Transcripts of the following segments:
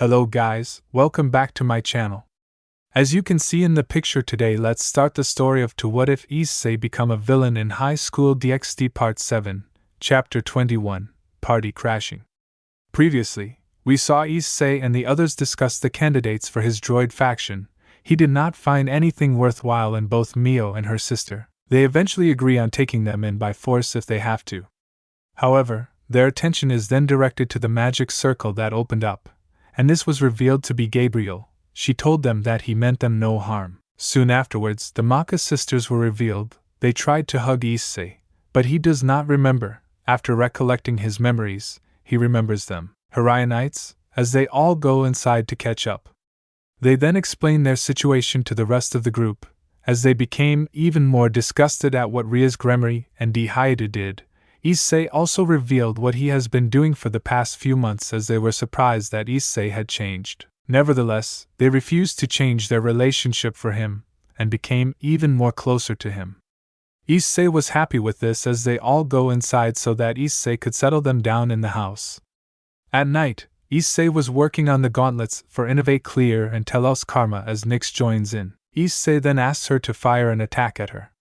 Hello guys, welcome back to my channel. As you can see in the picture today, let's start the story of To What If Issei Become a Villain in High School DxD Part 7, Chapter 21, Party Crashing. Previously, we saw Issei and the others discuss the candidates for his droid faction. He did not find anything worthwhile in both Mio and her sister. They eventually agree on taking them in by force if they have to. However, their attention is then directed to the magic circle that opened up, and this was revealed to be Gabriel. She told them that he meant them no harm. Soon afterwards, the Maka sisters were revealed. They tried to hug Issei, but he does not remember. After recollecting his memories, he remembers them. Horionites, as they all go inside to catch up. They then explain their situation to the rest of the group. As they became even more disgusted at what Ria's Gremory and Dehyde did, Issei also revealed what he has been doing for the past few months, as they were surprised that Issei had changed. Nevertheless, they refused to change their relationship for him, and became even more closer to him. Issei was happy with this, as they all go inside so that Issei could settle them down in the house. At night, Issei was working on the gauntlets for Innovate Clear and Telos Karma as Nyx joins in. Issei then asks her to fire an attack at her.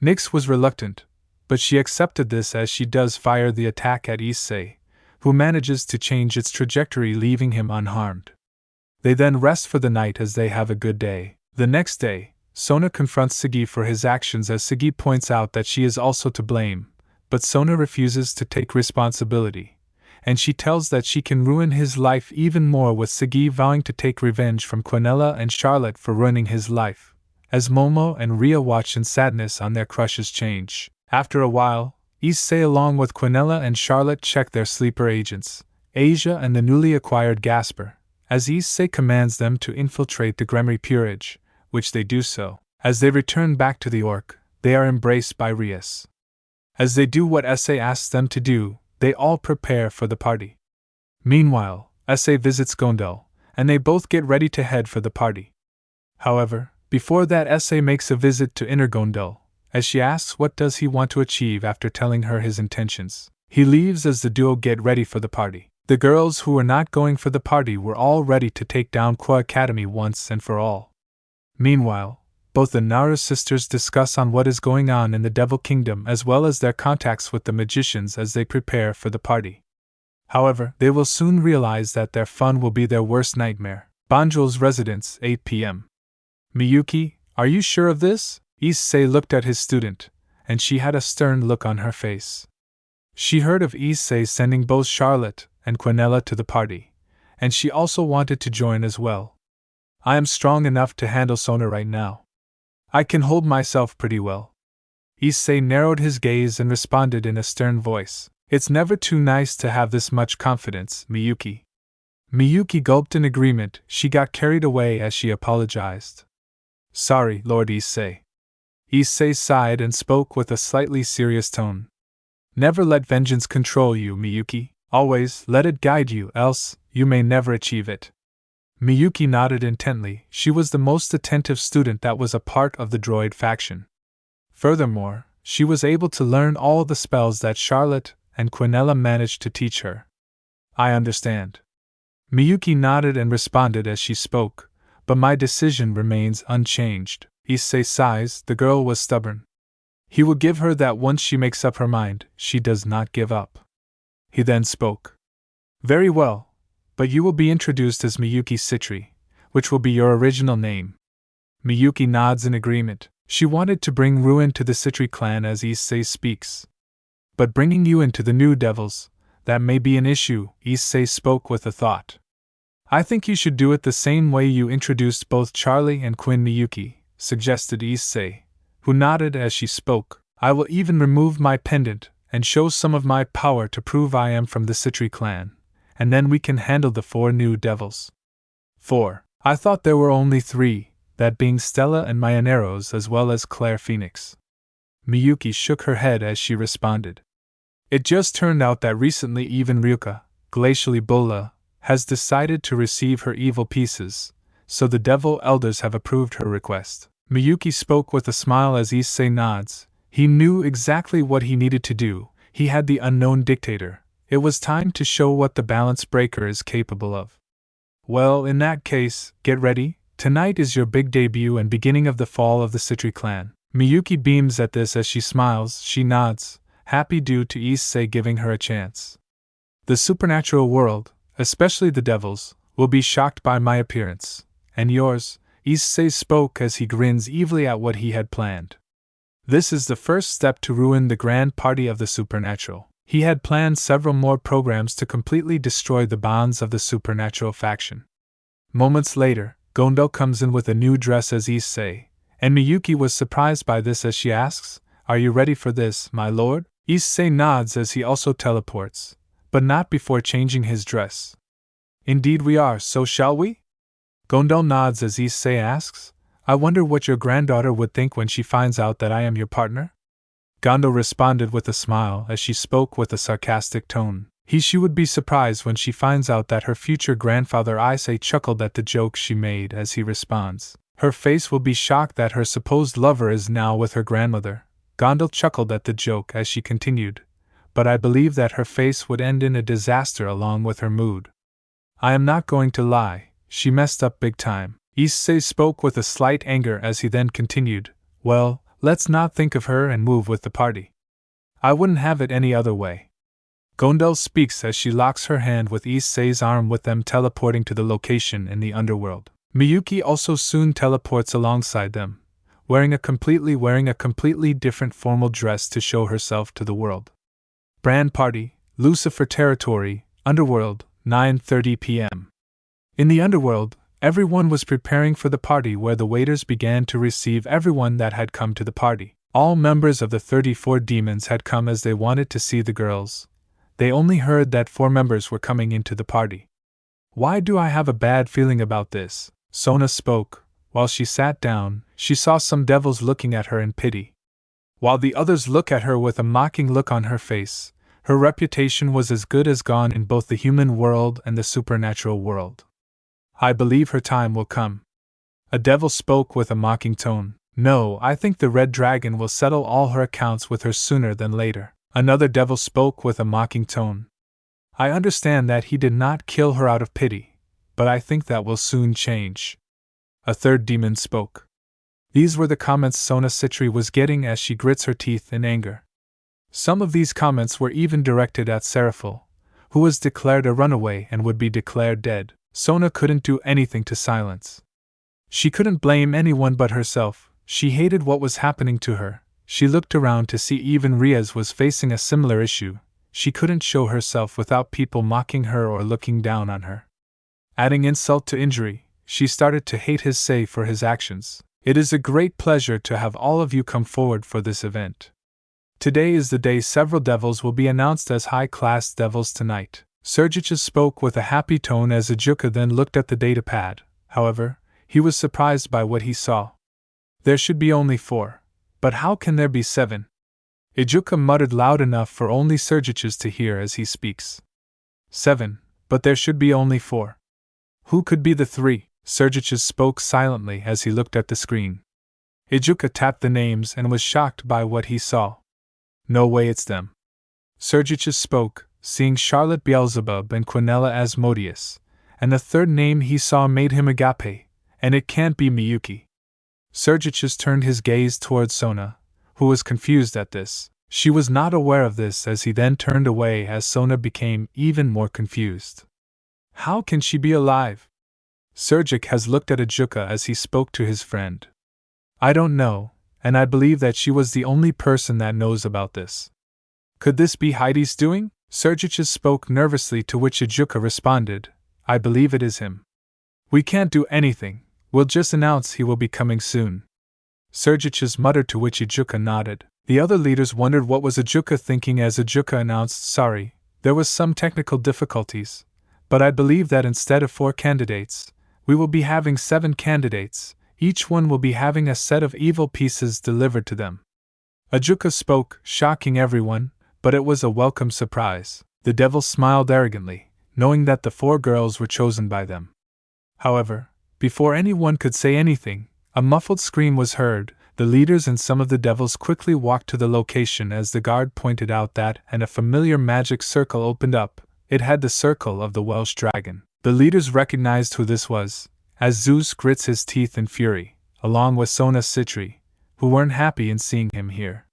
Nyx was reluctant, but she accepted this as she does fire the attack at Issei, who manages to change its trajectory, leaving him unharmed. They then rest for the night as they have a good day. The next day, Sona confronts Segi for his actions, as Segi points out that she is also to blame, but Sona refuses to take responsibility, and she tells that she can ruin his life even more, with Segi vowing to take revenge from Quinella and Charlotte for ruining his life, as Momo and Ria watch in sadness on their crushes change. After a while, Issei along with Quinella and Charlotte check their sleeper agents, Asia and the newly acquired Gasper, as Issei commands them to infiltrate the Gremory Peerage, which they do so. As they return back to the Orc, they are embraced by Rias. As they do what Issei asks them to do, they all prepare for the party. Meanwhile, Issei visits Gondel, and they both get ready to head for the party. However, before that, Issei makes a visit to Inner Gondel, as she asks what does he want to achieve after telling her his intentions. He leaves as the duo get ready for the party. The girls who were not going for the party were all ready to take down Qua Academy once and for all. Meanwhile, both the Naru sisters discuss on what is going on in the Devil Kingdom, as well as their contacts with the magicians as they prepare for the party. However, they will soon realize that their fun will be their worst nightmare. Banjo's residence, 8 p.m. Miyuki, are you sure of this? Issei looked at his student, and she had a stern look on her face. She heard of Issei sending both Charlotte and Quinella to the party, and she also wanted to join as well. I am strong enough to handle Sona right now. I can hold myself pretty well. Issei narrowed his gaze and responded in a stern voice. It's never too nice to have this much confidence, Miyuki. Miyuki gulped in agreement. She got carried away as she apologized. Sorry, Lord Issei. Issei sighed and spoke with a slightly serious tone. Never let vengeance control you, Miyuki. Always let it guide you, else you may never achieve it. Miyuki nodded intently. She was the most attentive student that was a part of the droid faction. Furthermore, she was able to learn all the spells that Charlotte and Quinella managed to teach her. I understand. Miyuki nodded and responded as she spoke, but my decision remains unchanged. Issei sighs. The girl was stubborn. He will give her that once she makes up her mind. She does not give up. He then spoke. Very well, but you will be introduced as Miyuki Citri, which will be your original name. Miyuki nods in agreement. She wanted to bring ruin to the Citri clan as Issei speaks. But bringing you into the New Devils, that may be an issue, Issei spoke with a thought. I think you should do it the same way you introduced both Charlie and Quinn, Miyuki, suggested Issei, who nodded as she spoke. I will even remove my pendant and show some of my power to prove I am from the Citri clan, and then we can handle the 4 New Devils. 4. I thought there were only 3, that being Stella and Mayaneros as well as Claire Phoenix. Miyuki shook her head as she responded. It just turned out that recently even Ryuka, Glacially Bola, has decided to receive her evil pieces, so the Devil Elders have approved her request. Miyuki spoke with a smile as Issei nods. He knew exactly what he needed to do. He had the unknown dictator. It was time to show what the balance breaker is capable of. Well, in that case, get ready. Tonight is your big debut and beginning of the fall of the Citri clan. Miyuki beams at this as she smiles, she nods, happy due to issei giving her a chance. The supernatural world, especially the devils, will be shocked by my appearance. And yours, issei spoke as he grins evilly at what he had planned. This is the first step to ruin the grand party of the supernatural. He had planned several more programs to completely destroy the bonds of the supernatural faction. Moments later, Gondel comes in with a new dress as issei, and Miyuki was surprised by this as she asks, "Are you ready for this, my lord?" Issei nods as he also teleports, but not before changing his dress. "Indeed we are, so shall we?" Gondel nods as issei asks, "I wonder what your granddaughter would think when she finds out that I am your partner?" Gondel responded with a smile as she spoke with a sarcastic tone. She would be surprised when she finds out that her future grandfather issei chuckled at the joke she made as he responds. Her face will be shocked that her supposed lover is now with her grandmother. Gondel chuckled at the joke as she continued, but I believe that her face would end in a disaster along with her mood. "I am not going to lie, she messed up big time." Issei spoke with a slight anger as he then continued, "Well, let's not think of her and move with the party. I wouldn't have it any other way." Gondel speaks as she locks her hand with issei's arm, with them teleporting to the location in the underworld. Miyuki also soon teleports alongside them, wearing a completely different formal dress to show herself to the world. Brand Party, Lucifer Territory, Underworld, 9:30 p.m. In the underworld, everyone was preparing for the party, where the waiters began to receive everyone that had come to the party. All members of the 34 demons had come as they wanted to see the girls. They only heard that 4 members were coming into the party. "Why do I have a bad feeling about this?" Sona spoke. While she sat down, she saw some devils looking at her in pity. While the others look at her with a mocking look on her face, her reputation was as good as gone in both the human world and the supernatural world. "I believe her time will come." A devil spoke with a mocking tone. "No, I think the red dragon will settle all her accounts with her sooner than later." Another devil spoke with a mocking tone. "I understand that he did not kill her out of pity, but I think that will soon change." A third demon spoke. These were the comments Sona Citri was getting as she grits her teeth in anger. Some of these comments were even directed at Seraphil, who was declared a runaway and would be declared dead. Sona couldn't do anything to silence. She couldn't blame anyone but herself. She hated what was happening to her. She looked around to see even Riaz was facing a similar issue. She couldn't show herself without people mocking her or looking down on her. Adding insult to injury, she started to hate issei for his actions. "It is a great pleasure to have all of you come forward for this event. Today is the day several devils will be announced as high-class devils tonight." Sergius spoke with a happy tone as Ajuka then looked at the datapad. However, he was surprised by what he saw. "There should be only 4. But how can there be 7? Ajuka muttered loud enough for only Sergius to hear as he speaks. 7, but there should be only 4. Who could be the 3? Sergius spoke silently as he looked at the screen. Ajuka tapped the names and was shocked by what he saw. "No way it's them." Sergius spoke, seeing Charlotte Beelzebub and Quinella Asmodeus, and the third name he saw made him agape, and it can't be Miyuki. Sergius turned his gaze towards Sona, who was confused at this. She was not aware of this as he then turned away as Sona became even more confused. How can she be alive? Sergic has looked at Ajuka as he spoke to his friend. "I don't know, and I believe that she was the only person that knows about this." "Could this be Heidi's doing?" Sergius spoke nervously, to which Ajuka responded, "I believe it is him. We can't do anything. We'll just announce he will be coming soon." Sergius muttered, to which Ajuka nodded. The other leaders wondered what was Ajuka thinking as Ajuka announced, "Sorry, there was some technical difficulties, but I believe that instead of 4 candidates, we will be having 7 candidates. Each one will be having a set of evil pieces delivered to them." Ajuka spoke, shocking everyone, but it was a welcome surprise. The devil smiled arrogantly, knowing that the 4 girls were chosen by them. However, before anyone could say anything, a muffled scream was heard. The leaders and some of the devils quickly walked to the location as the guard pointed out that, and a familiar magic circle opened up. It had the circle of the Welsh dragon. The leaders recognized who this was, as Zeus grits his teeth in fury, along with Sona Sitri, who weren't happy in seeing him here.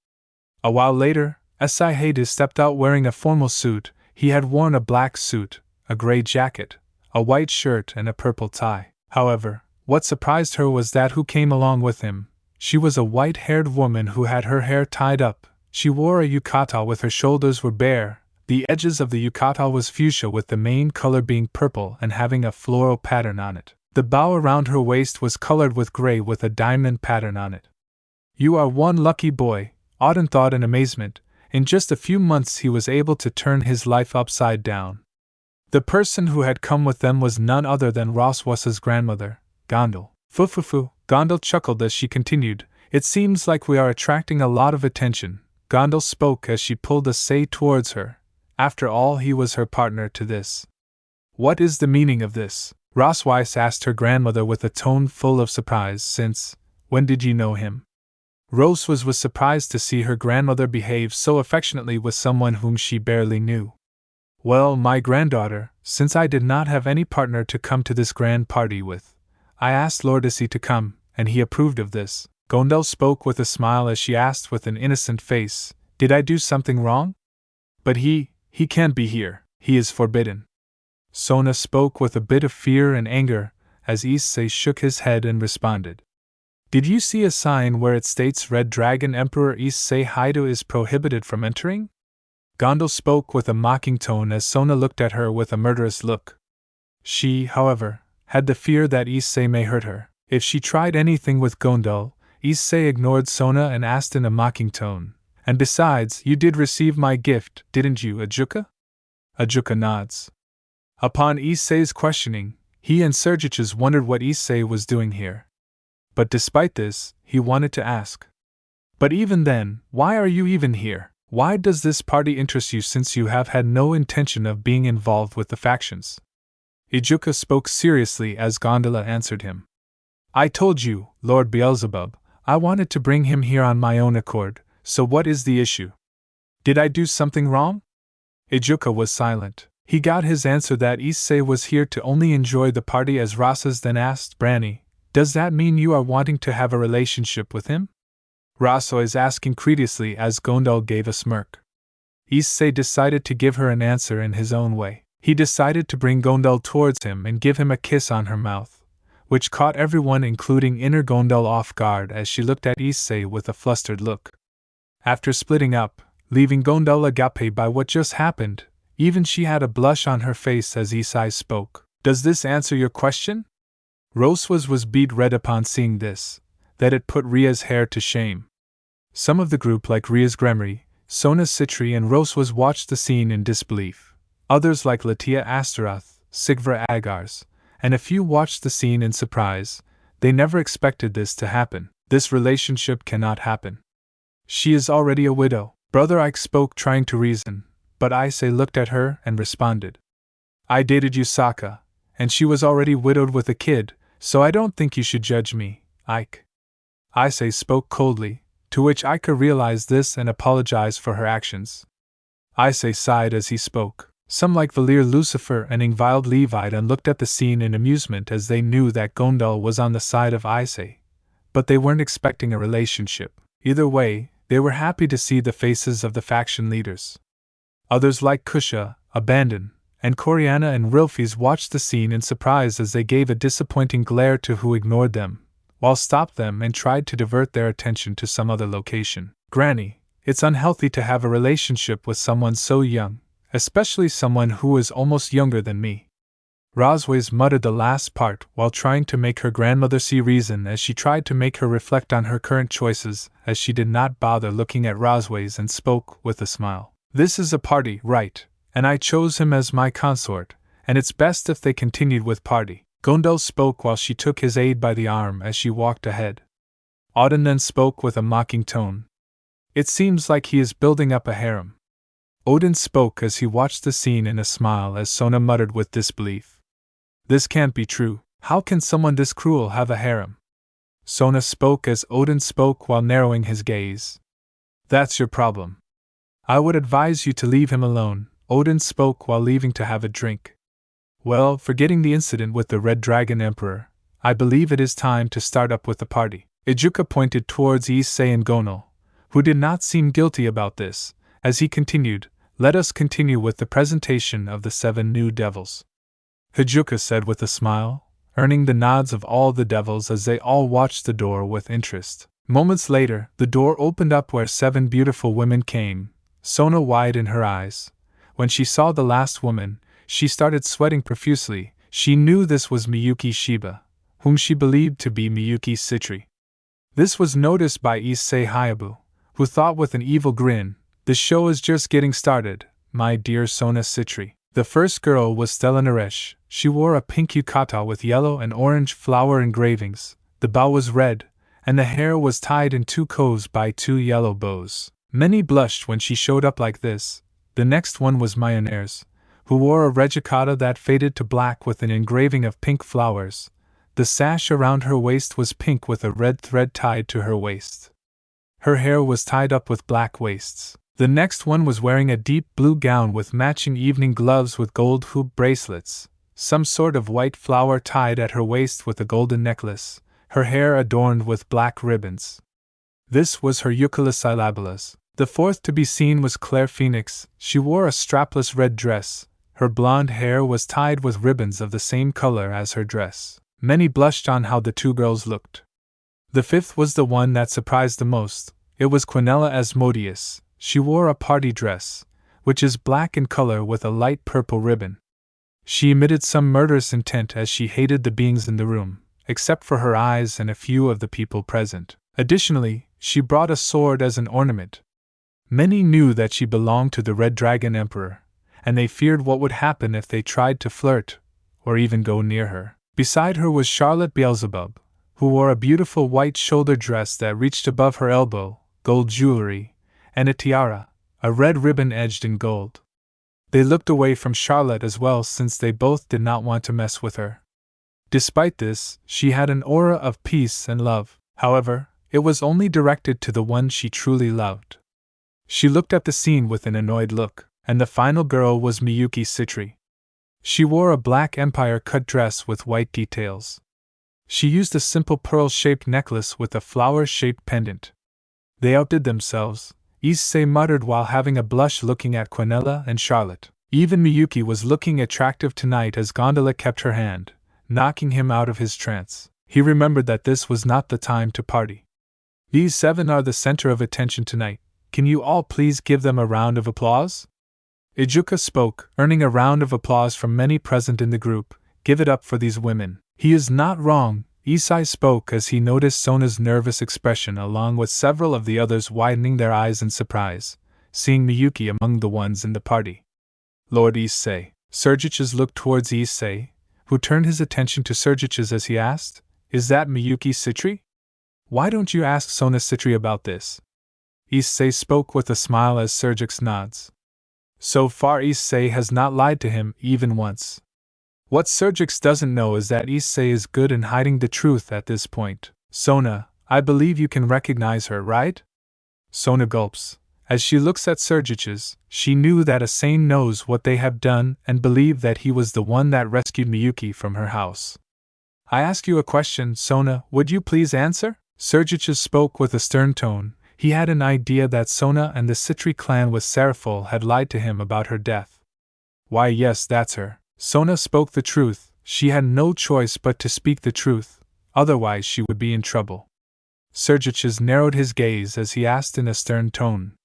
A while later, issei stepped out wearing a formal suit. He had worn a black suit, a gray jacket, a white shirt, and a purple tie. However, what surprised her was that who came along with him. She was a white-haired woman who had her hair tied up. She wore a yukata with her shoulders were bare. The edges of the yukata was fuchsia with the main color being purple and having a floral pattern on it. The bow around her waist was colored with gray with a diamond pattern on it. You are one lucky boy, Auden thought in amazement. In just a few months he was able to turn his life upside down. The person who had come with them was none other than Roswas's grandmother, Gondel. Fufufu, Gondel chuckled as she continued, it seems like we are attracting a lot of attention. Gondel spoke as she pulled issei towards her. After all, he was her partner to this. What is the meaning of this? Roswais asked her grandmother with a tone full of surprise since, when did you know him? Roswas was surprised to see her grandmother behave so affectionately with someone whom she barely knew. Well, my granddaughter, since I did not have any partner to come to this grand party with, I asked Lord Issei to come, and he approved of this. Gondel spoke with a smile as she asked with an innocent face, did I do something wrong? But he can't be here, he is forbidden. Sona spoke with a bit of fear and anger, as issei shook his head and responded. Did you see a sign where it states Red Dragon Emperor Issei Haido is prohibited from entering? Gondel spoke with a mocking tone as Sona looked at her with a murderous look. She, however, had the fear that issei may hurt her. If she tried anything with Gondel, issei ignored Sona and asked in a mocking tone, and besides, you did receive my gift, didn't you, Ajuka? Ajuka nods. Upon issei's questioning, he and Sergiches wondered what issei was doing here. But despite this, he wanted to ask. But even then, why are you even here? Why does this party interest you since you have had no intention of being involved with the factions? Ajuka spoke seriously as Gondola answered him. I told you, Lord Beelzebub, I wanted to bring him here on my own accord, so what is the issue? Did I do something wrong? Ajuka was silent. He got his answer that issei was here to only enjoy the party as Rosas then asked Branny, does that mean you are wanting to have a relationship with him? Rosso is asking courteously as Gondel gave a smirk. Issei decided to give her an answer in his own way. He decided to bring Gondel towards him and give him a kiss on her mouth, which caught everyone including inner Gondel off guard as she looked at issei with a flustered look. After splitting up, leaving Gondel agape by what just happened, even she had a blush on her face as issei spoke. Does this answer your question? Roswas was beet red upon seeing this, that it put Ria's hair to shame. Some of the group like Ria's Gremory, Sona Sitri and Roswas watched the scene in disbelief. Others like Latia Astaroth, Sigvra Agars, and a few watched the scene in surprise. They never expected this to happen. This relationship cannot happen. She is already a widow. Brother Ike spoke trying to reason, but issei looked at her and responded. I dated Yusaka, and she was already widowed with a kid, so I don't think you should judge me, Ike. Issei spoke coldly, to which Ike realized this and apologized for her actions. Issei sighed as he spoke. Some like Valir Lucifer and Ingvild Levite and looked at the scene in amusement as they knew that Gondel was on the side of issei, but they weren't expecting a relationship. Either way, they were happy to see the faces of the faction leaders. Others like Kusha, Abandon, and Coriana and Rilfes watched the scene in surprise as they gave a disappointing glare to who ignored them, while stopped them and tried to divert their attention to some other location. Granny, it's unhealthy to have a relationship with someone so young, especially someone who is almost younger than me. Rosways muttered the last part while trying to make her grandmother see reason as she tried to make her reflect on her current choices as she did not bother looking at Rosways and spoke with a smile. This is a party, right, and I chose him as my consort, and it's best if they continued with party. Gondel spoke while she took his aide by the arm as she walked ahead. Auden then spoke with a mocking tone. It seems like he is building up a harem. Odin spoke as he watched the scene in a smile as Sona muttered with disbelief. This can't be true. How can someone this cruel have a harem? Sona spoke as Odin spoke while narrowing his gaze. That's your problem. I would advise you to leave him alone, Odin spoke while leaving to have a drink. Well, forgetting the incident with the Red Dragon Emperor, I believe it is time to start up with the party. Ijuka pointed towards Issei and Gonal, who did not seem guilty about this, as he continued, "Let us continue with the presentation of the 7 new devils," Ijuka said with a smile, earning the nods of all the devils as they all watched the door with interest. Moments later, the door opened up where 7 beautiful women came, Sona wide in her eyes. When she saw the last woman, she started sweating profusely. She knew this was Miyuki Shiba, whom she believed to be Miyuki Citri. This was noticed by Issei Hayabu, who thought with an evil grin, "The show is just getting started, my dear Sona Citri." The first girl was Stella Naresh. She wore a pink yukata with yellow and orange flower engravings, the bow was red, and the hair was tied in 2 coves by 2 yellow bows. Many blushed when she showed up like this. The next one was Mayonnaise, who wore a regicata that faded to black with an engraving of pink flowers. The sash around her waist was pink with a red thread tied to her waist. Her hair was tied up with black waists. The next one was wearing a deep blue gown with matching evening gloves with gold hoop bracelets, some sort of white flower tied at her waist with a golden necklace, her hair adorned with black ribbons. This was her Eucalypsylabelas. The fourth to be seen was Claire Phoenix. She wore a strapless red dress. Her blonde hair was tied with ribbons of the same color as her dress. Many blushed on how the 2 girls looked. The fifth was the one that surprised the most. It was Quinella Asmodeus. She wore a party dress, which is black in color with a light purple ribbon. She emitted some murderous intent as she hated the beings in the room, except for her eyes and a few of the people present. Additionally, she brought a sword as an ornament. Many knew that she belonged to the Red Dragon Emperor, and they feared what would happen if they tried to flirt, or even go near her. Beside her was Charlotte Beelzebub, who wore a beautiful white shoulder dress that reached above her elbow, gold jewelry, and a tiara, a red ribbon edged in gold. They looked away from Charlotte as well since they both did not want to mess with her. Despite this, she had an aura of peace and love. However, it was only directed to the one she truly loved. She looked at the scene with an annoyed look, and the final girl was Miyuki Citri. She wore a black empire-cut dress with white details. She used a simple pearl-shaped necklace with a flower-shaped pendant. They outdid themselves, Issei muttered while having a blush looking at Quinella and Charlotte. Even Miyuki was looking attractive tonight as Gondola kept her hand, knocking him out of his trance. He remembered that this was not the time to party. These 7 are the center of attention tonight. Can you all please give them a round of applause? Ijuka spoke, earning a round of applause from many present in the group. Give it up for these women. He is not wrong, Issei spoke as he noticed Sona's nervous expression along with several of the others widening their eyes in surprise, seeing Miyuki among the ones in the party. Lord Issei. Sergiches looked towards Issei, who turned his attention to Sergiches as he asked, "Is that Miyuki Citri? Why don't you ask Sona Citri about this?" Issei spoke with a smile as Sergix nods. So far Issei has not lied to him even once. What Sergix doesn't know is that Issei is good in hiding the truth at this point. Sona, I believe you can recognize her, right? Sona gulps. As she looks at Sergiches, she knew that Asane knows what they have done and believed that he was the one that rescued Miyuki from her house. I ask you a question, Sona, would you please answer? Sergiches spoke with a stern tone. He had an idea that Sona and the Citri clan with Seraful had lied to him about her death. Why, yes, that's her. Sona spoke the truth. She had no choice but to speak the truth, otherwise she would be in trouble. Sergiches narrowed his gaze as he asked in a stern tone.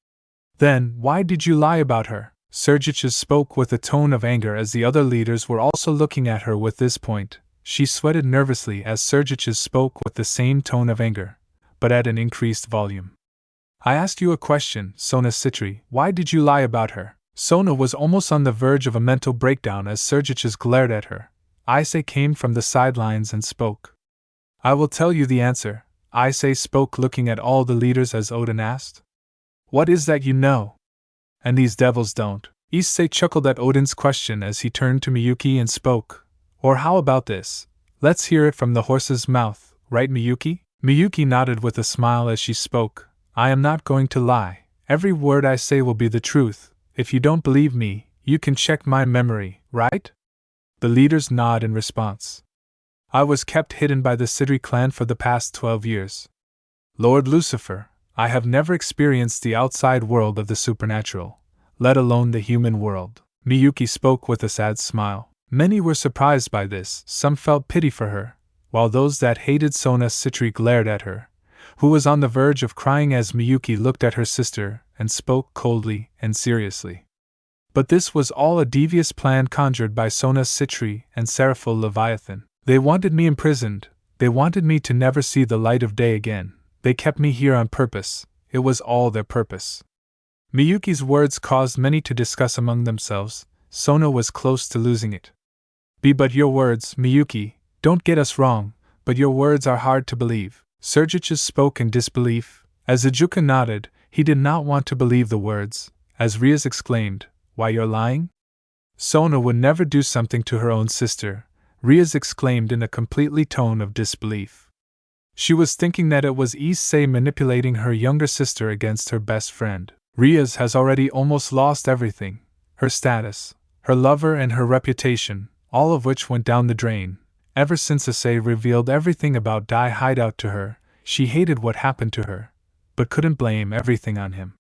Then, why did you lie about her? Sergiches spoke with a tone of anger as the other leaders were also looking at her with this point. She sweated nervously as Sergiches spoke with the same tone of anger, but at an increased volume. I asked you a question, Sona Citri, why did you lie about her? Sona was almost on the verge of a mental breakdown as Sergiches glared at her. Issei came from the sidelines and spoke. I will tell you the answer, Issei spoke looking at all the leaders as Odin asked. What is that you know? And these devils don't. Issei chuckled at Odin's question as he turned to Miyuki and spoke. Or how about this? Let's hear it from the horse's mouth, right Miyuki? Miyuki nodded with a smile as she spoke. I am not going to lie. Every word I say will be the truth. If you don't believe me, you can check my memory, right? The leaders nod in response. I was kept hidden by the Sidri clan for the past 12 years. Lord Lucifer, I have never experienced the outside world of the supernatural, let alone the human world. Miyuki spoke with a sad smile. Many were surprised by this, some felt pity for her, while those that hated Sona Sitri glared at her, who was on the verge of crying as Miyuki looked at her sister and spoke coldly and seriously. But this was all a devious plan conjured by Sona Sitri and Seraphil Leviathan. They wanted me imprisoned, they wanted me to never see the light of day again, they kept me here on purpose, it was all their purpose. Miyuki's words caused many to discuss among themselves. Sona was close to losing it. But your words, Miyuki, don't get us wrong, but your words are hard to believe. Sergius spoke in disbelief. As Ijuka nodded, he did not want to believe the words. As Rias exclaimed, "Why, you're lying?" Sona would never do something to her own sister, Rias exclaimed in a completely tone of disbelief. She was thinking that it was issei manipulating her younger sister against her best friend. Rias has already almost lost everything, her status, her lover and her reputation, all of which went down the drain. Ever since Issei revealed everything about Dai Hideout to her, she hated what happened to her, but couldn't blame everything on him.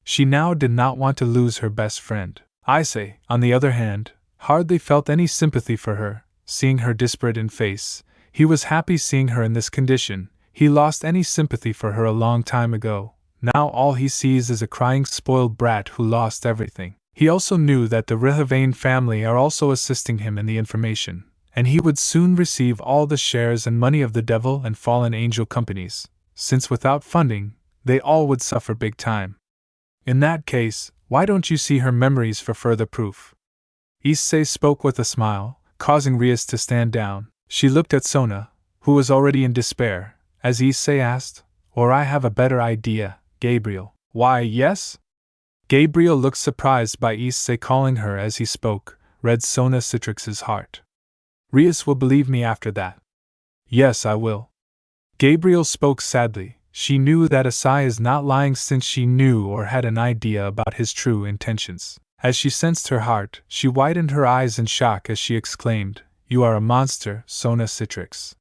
She now did not want to lose her best friend. Issei, on the other hand, hardly felt any sympathy for her, seeing her disparate in face. He was happy seeing her in this condition. He lost any sympathy for her a long time ago. Now all he sees is a crying spoiled brat who lost everything. He also knew that the RageRevan family are also assisting him in the information, and he would soon receive all the shares and money of the Devil and Fallen Angel companies, since without funding, they all would suffer big time. In that case, why don't you see her memories for further proof? Issei spoke with a smile, causing Rias to stand down. She looked at Sona, who was already in despair, as Issei asked, "Or I have a better idea, Gabriel." "Why, yes?" Gabriel looked surprised by Issei calling her as he spoke, read Sona Citrix's heart. "Rias will believe me after that." "Yes, I will." Gabriel spoke sadly. She knew that Issei is not lying since she knew or had an idea about his true intentions. As she sensed her heart, she widened her eyes in shock as she exclaimed, "You are a monster, Sona Citrix."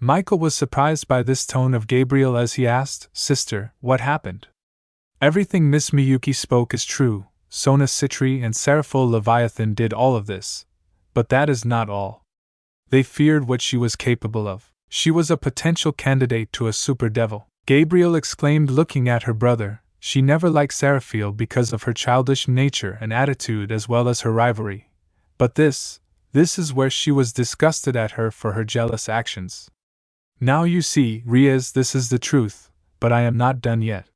Michael was surprised by this tone of Gabriel as he asked, "Sister, what happened?" "Everything Miss Miyuki spoke is true. Sona Sitri and Seraphil Leviathan did all of this. But that is not all. They feared what she was capable of. She was a potential candidate to a super devil." Gabriel exclaimed, looking at her brother. She never liked Seraphil because of her childish nature and attitude as well as her rivalry. But this is where she was disgusted at her for her jealous actions. "Now you see, Rias, this is the truth, but I am not done yet.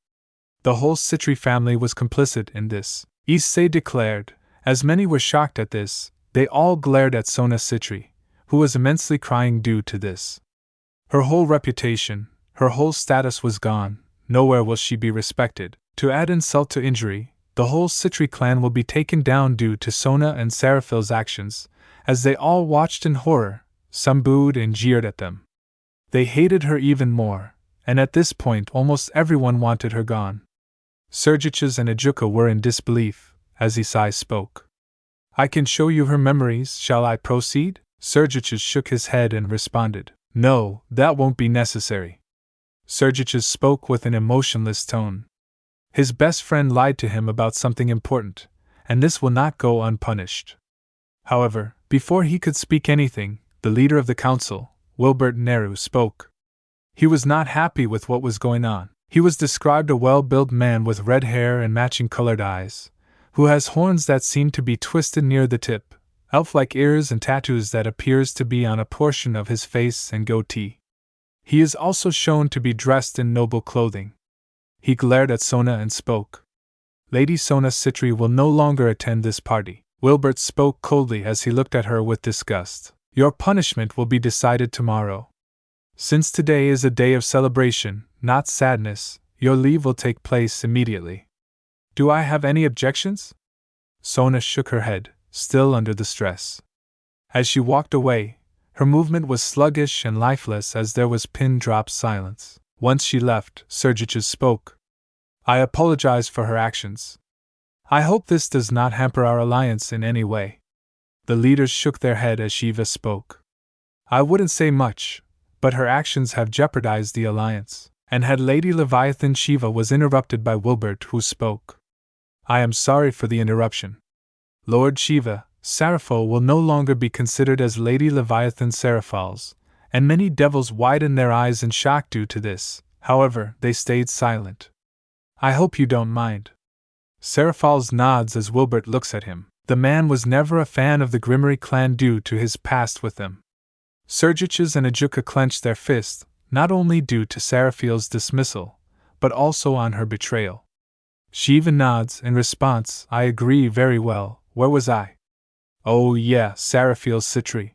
The whole Sitri family was complicit in this," Issei declared. As many were shocked at this, they all glared at Sona Sitri, who was immensely crying due to this. Her whole reputation, her whole status was gone. Nowhere will she be respected. To add insult to injury, the whole Sitri clan will be taken down due to Sona and Seraphil's actions. As they all watched in horror, some booed and jeered at them. They hated her even more, and at this point almost everyone wanted her gone. Sergius and Ijuka were in disbelief, as Issei spoke. "I can show you her memories, shall I proceed?" Sergius shook his head and responded, "No, that won't be necessary." Sergius spoke with an emotionless tone. His best friend lied to him about something important, and this will not go unpunished. However, before he could speak anything, the leader of the council, Wilbert Neru, spoke. He was not happy with what was going on. He was described a well-built man with red hair and matching colored eyes, who has horns that seem to be twisted near the tip, elf-like ears and tattoos that appears to be on a portion of his face and goatee. He is also shown to be dressed in noble clothing. He glared at Sona and spoke. "Lady Sona Sitri will no longer attend this party." Wilbert spoke coldly as he looked at her with disgust. "Your punishment will be decided tomorrow. Since today is a day of celebration, not sadness, your leave will take place immediately." "Do I have any objections?" Sona shook her head, still under the stress. As she walked away, her movement was sluggish and lifeless as there was pin-drop silence. Once she left, Sergius spoke. "I apologize for her actions. I hope this does not hamper our alliance in any way." The leaders shook their head as Shiva spoke. I wouldn't say much, but her actions have jeopardized the alliance. And had Lady Leviathan Shiva was interrupted by Wilbert, who spoke. I am sorry for the interruption. Lord Shiva, Seraphol will no longer be considered as Lady Leviathan Seraphols, and many devils widen their eyes in shock due to this. However, they stayed silent. I hope you don't mind. Seraphols nods as Wilbert looks at him. The man was never a fan of the Grimmery clan due to his past with them. Sergiches and Ajuka clenched their fists, not only due to Seraphiel's dismissal, but also on her betrayal. Shiva nods in response. I agree very well. Where was I? Oh yeah, Seraphiel's Citri.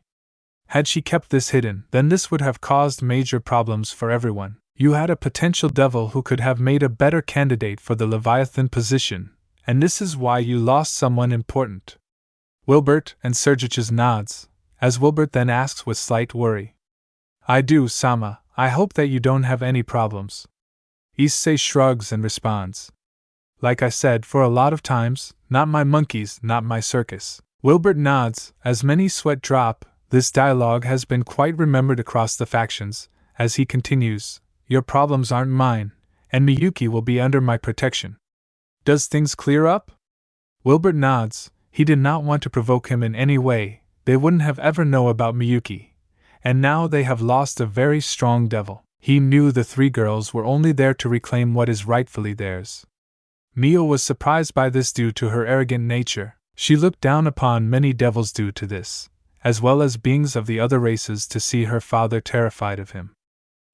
Had she kept this hidden, then this would have caused major problems for everyone. You had a potential devil who could have made a better candidate for the Leviathan position, and this is why you lost someone important. Wilbert and Sergiches nods, as Wilbert then asks with slight worry. I do, Sama. I hope that you don't have any problems. Issei shrugs and responds. Like I said for a lot of times, not my monkeys, not my circus. Wilbert nods, as many sweat drop. This dialogue has been quite remembered across the factions, as he continues, your problems aren't mine, and Miyuki will be under my protection. Does things clear up? Wilbert nods. He did not want to provoke him in any way. They wouldn't have ever known about Miyuki, and now they have lost a very strong devil. He knew the three girls were only there to reclaim what is rightfully theirs. Mio was surprised by this due to her arrogant nature. She looked down upon many devils due to this, as well as beings of the other races to see her father terrified of him.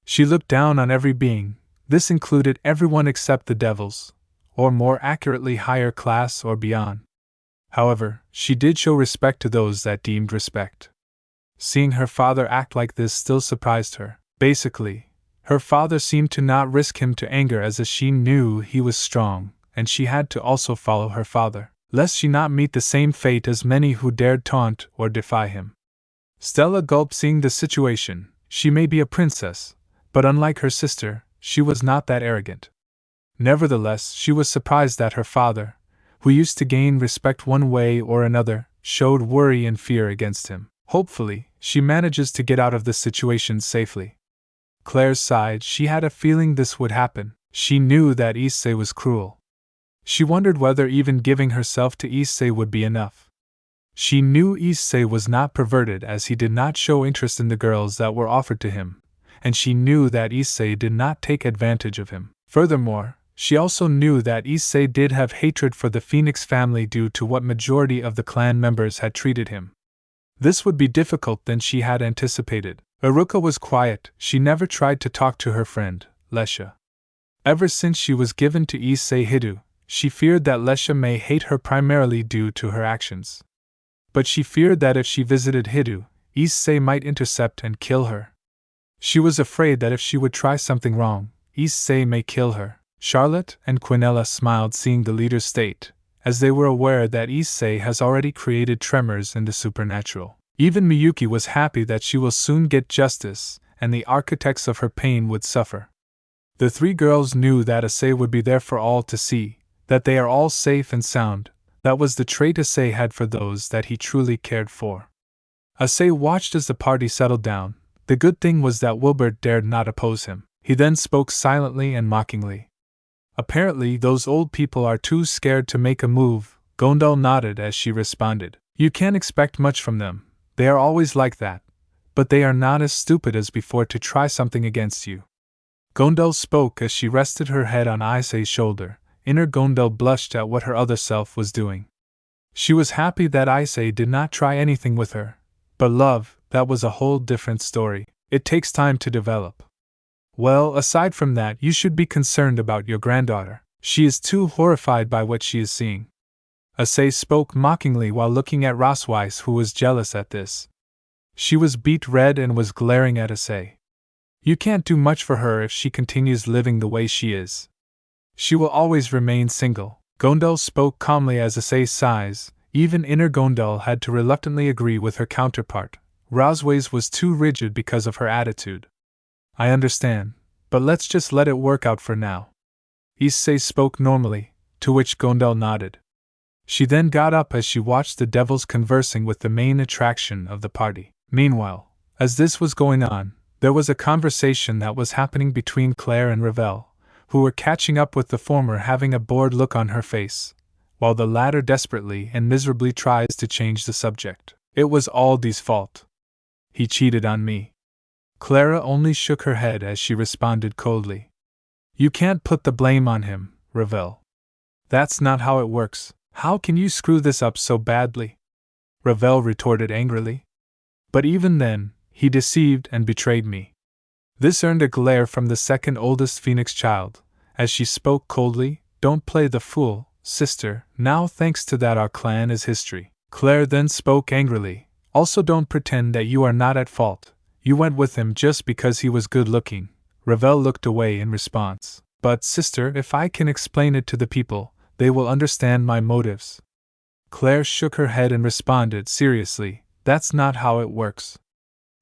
She looked down on every being. This included everyone except the devils, or more accurately higher class or beyond. However, she did show respect to those that deemed respect. Seeing her father act like this still surprised her. Basically, her father seemed to not risk him to anger as she knew he was strong, and she had to also follow her father, lest she not meet the same fate as many who dared taunt or defy him. Stella gulped seeing the situation. She may be a princess, but unlike her sister, she was not that arrogant. Nevertheless, she was surprised that her father, who used to gain respect one way or another, showed worry and fear against him. Hopefully, she manages to get out of this situation safely. Claire sighed. She had a feeling this would happen. She knew that Issei was cruel. She wondered whether even giving herself to Issei would be enough. She knew Issei was not perverted as he did not show interest in the girls that were offered to him, and she knew that Issei did not take advantage of him. Furthermore, she also knew that Issei did have hatred for the Phoenix family due to what majority of the clan members had treated him. This would be difficult than she had anticipated. Iruka was quiet. She never tried to talk to her friend, Lesha. Ever since she was given to Issei Hidu, she feared that Lesha may hate her primarily due to her actions. But she feared that if she visited Hidu, Issei might intercept and kill her. She was afraid that if she would try something wrong, Issei may kill her. Charlotte and Quinella smiled seeing the leader's state, as they were aware that Issei has already created tremors in the supernatural. Even Miyuki was happy that she will soon get justice, and the architects of her pain would suffer. The three girls knew that Issei would be there for all to see, that they are all safe and sound. That was the trait Issei had for those that he truly cared for. Issei watched as the party settled down. The good thing was that Wilbert dared not oppose him. He then spoke silently and mockingly. Apparently those old people are too scared to make a move. Gondal nodded as she responded. You can't expect much from them. They are always like that. But they are not as stupid as before to try something against you. Gondal spoke as she rested her head on Issei's shoulder. Inner Gondal blushed at what her other self was doing. She was happy that Issei did not try anything with her. But love, that was a whole different story. It takes time to develop. Well, aside from that, you should be concerned about your granddaughter. She is too horrified by what she is seeing. Issei spoke mockingly while looking at Rosweiss, who was jealous at this. She was beet red and was glaring at Issei. You can't do much for her if she continues living the way she is. She will always remain single. Gondal spoke calmly as Issei sighs. Even Inner Gondal had to reluctantly agree with her counterpart. Rosweiss was too rigid because of her attitude. I understand, but let's just let it work out for now. Issei spoke normally, to which Gondal nodded. She then got up as she watched the devils conversing with the main attraction of the party. Meanwhile, as this was going on, there was a conversation that was happening between Claire and Revel, who were catching up with the former having a bored look on her face, while the latter desperately and miserably tries to change the subject. It was Aldi's fault. He cheated on me. Clara only shook her head as she responded coldly. You can't put the blame on him, Revel. That's not how it works. How can you screw this up so badly? Revel retorted angrily. But even then, he deceived and betrayed me. This earned a glare from the second oldest Phoenix child, as she spoke coldly. Don't play the fool, sister, now thanks to that our clan is history. Claire then spoke angrily. Also don't pretend that you are not at fault. You went with him just because he was good looking. Revel looked away in response. But sister, if I can explain it to the people, they will understand my motives. Claire shook her head and responded seriously, that's not how it works.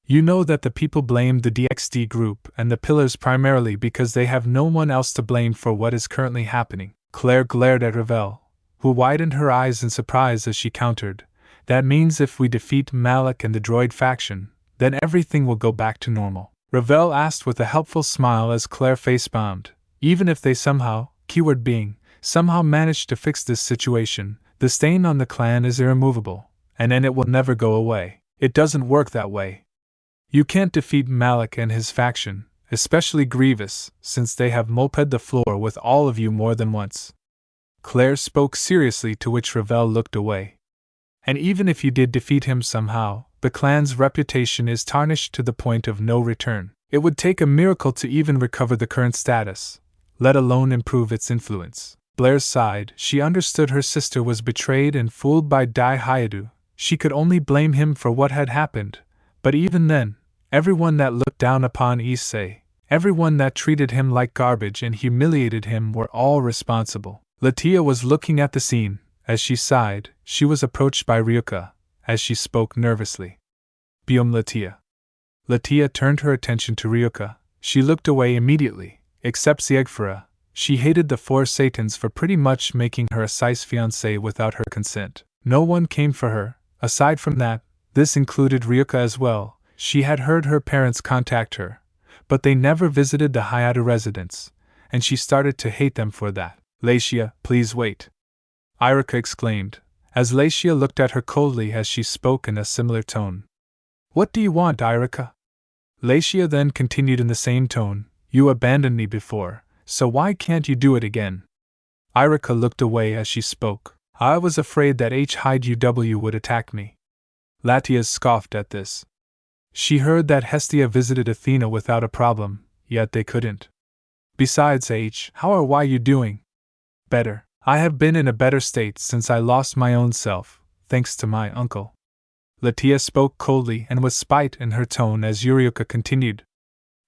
You know that the people blamed the DXD group and the pillars primarily because they have no one else to blame for what is currently happening. Claire glared at Revel, who widened her eyes in surprise as she countered, that means if we defeat Malik and the droid faction, then everything will go back to normal. Revel asked with a helpful smile as Claire face-bombed, even if they somehow, keyword being, somehow managed to fix this situation, the stain on the clan is irremovable, and then it will never go away. It doesn't work that way. You can't defeat Malik and his faction, especially Grievous, since they have moped the floor with all of you more than once. Claire spoke seriously, to which Revel looked away. And even if you did defeat him somehow, the clan's reputation is tarnished to the point of no return. It would take a miracle to even recover the current status, let alone improve its influence. Blair sighed. She understood her sister was betrayed and fooled by Dai Hayadu. She could only blame him for what had happened, but even then, everyone that looked down upon Issei, everyone that treated him like garbage and humiliated him were all responsible. Latia was looking at the scene. As she sighed, she was approached by Ryuka, as she spoke nervously. Biom Latia. Latia turned her attention to Ryuka. She looked away immediately, except Siegfura. She hated the four Satans for pretty much making her a Sai's fiancée without her consent. No one came for her. Aside from that, this included Ryuka as well. She had heard her parents contact her, but they never visited the Hayata residence, and she started to hate them for that. Lashia, please wait. Irika exclaimed, as Lashia looked at her coldly as she spoke in a similar tone. What do you want, Irika? Lashia then continued in the same tone, you abandoned me before, so why can't you do it again? Irika looked away as she spoke. I was afraid that HIDUW would attack me. Latia scoffed at this. She heard that Hestia visited Athena without a problem, yet they couldn't. Besides, how are why you doing? Better. I have been in a better state since I lost my own self, thanks to my uncle. Latia spoke coldly and with spite in her tone as Yuryuka continued.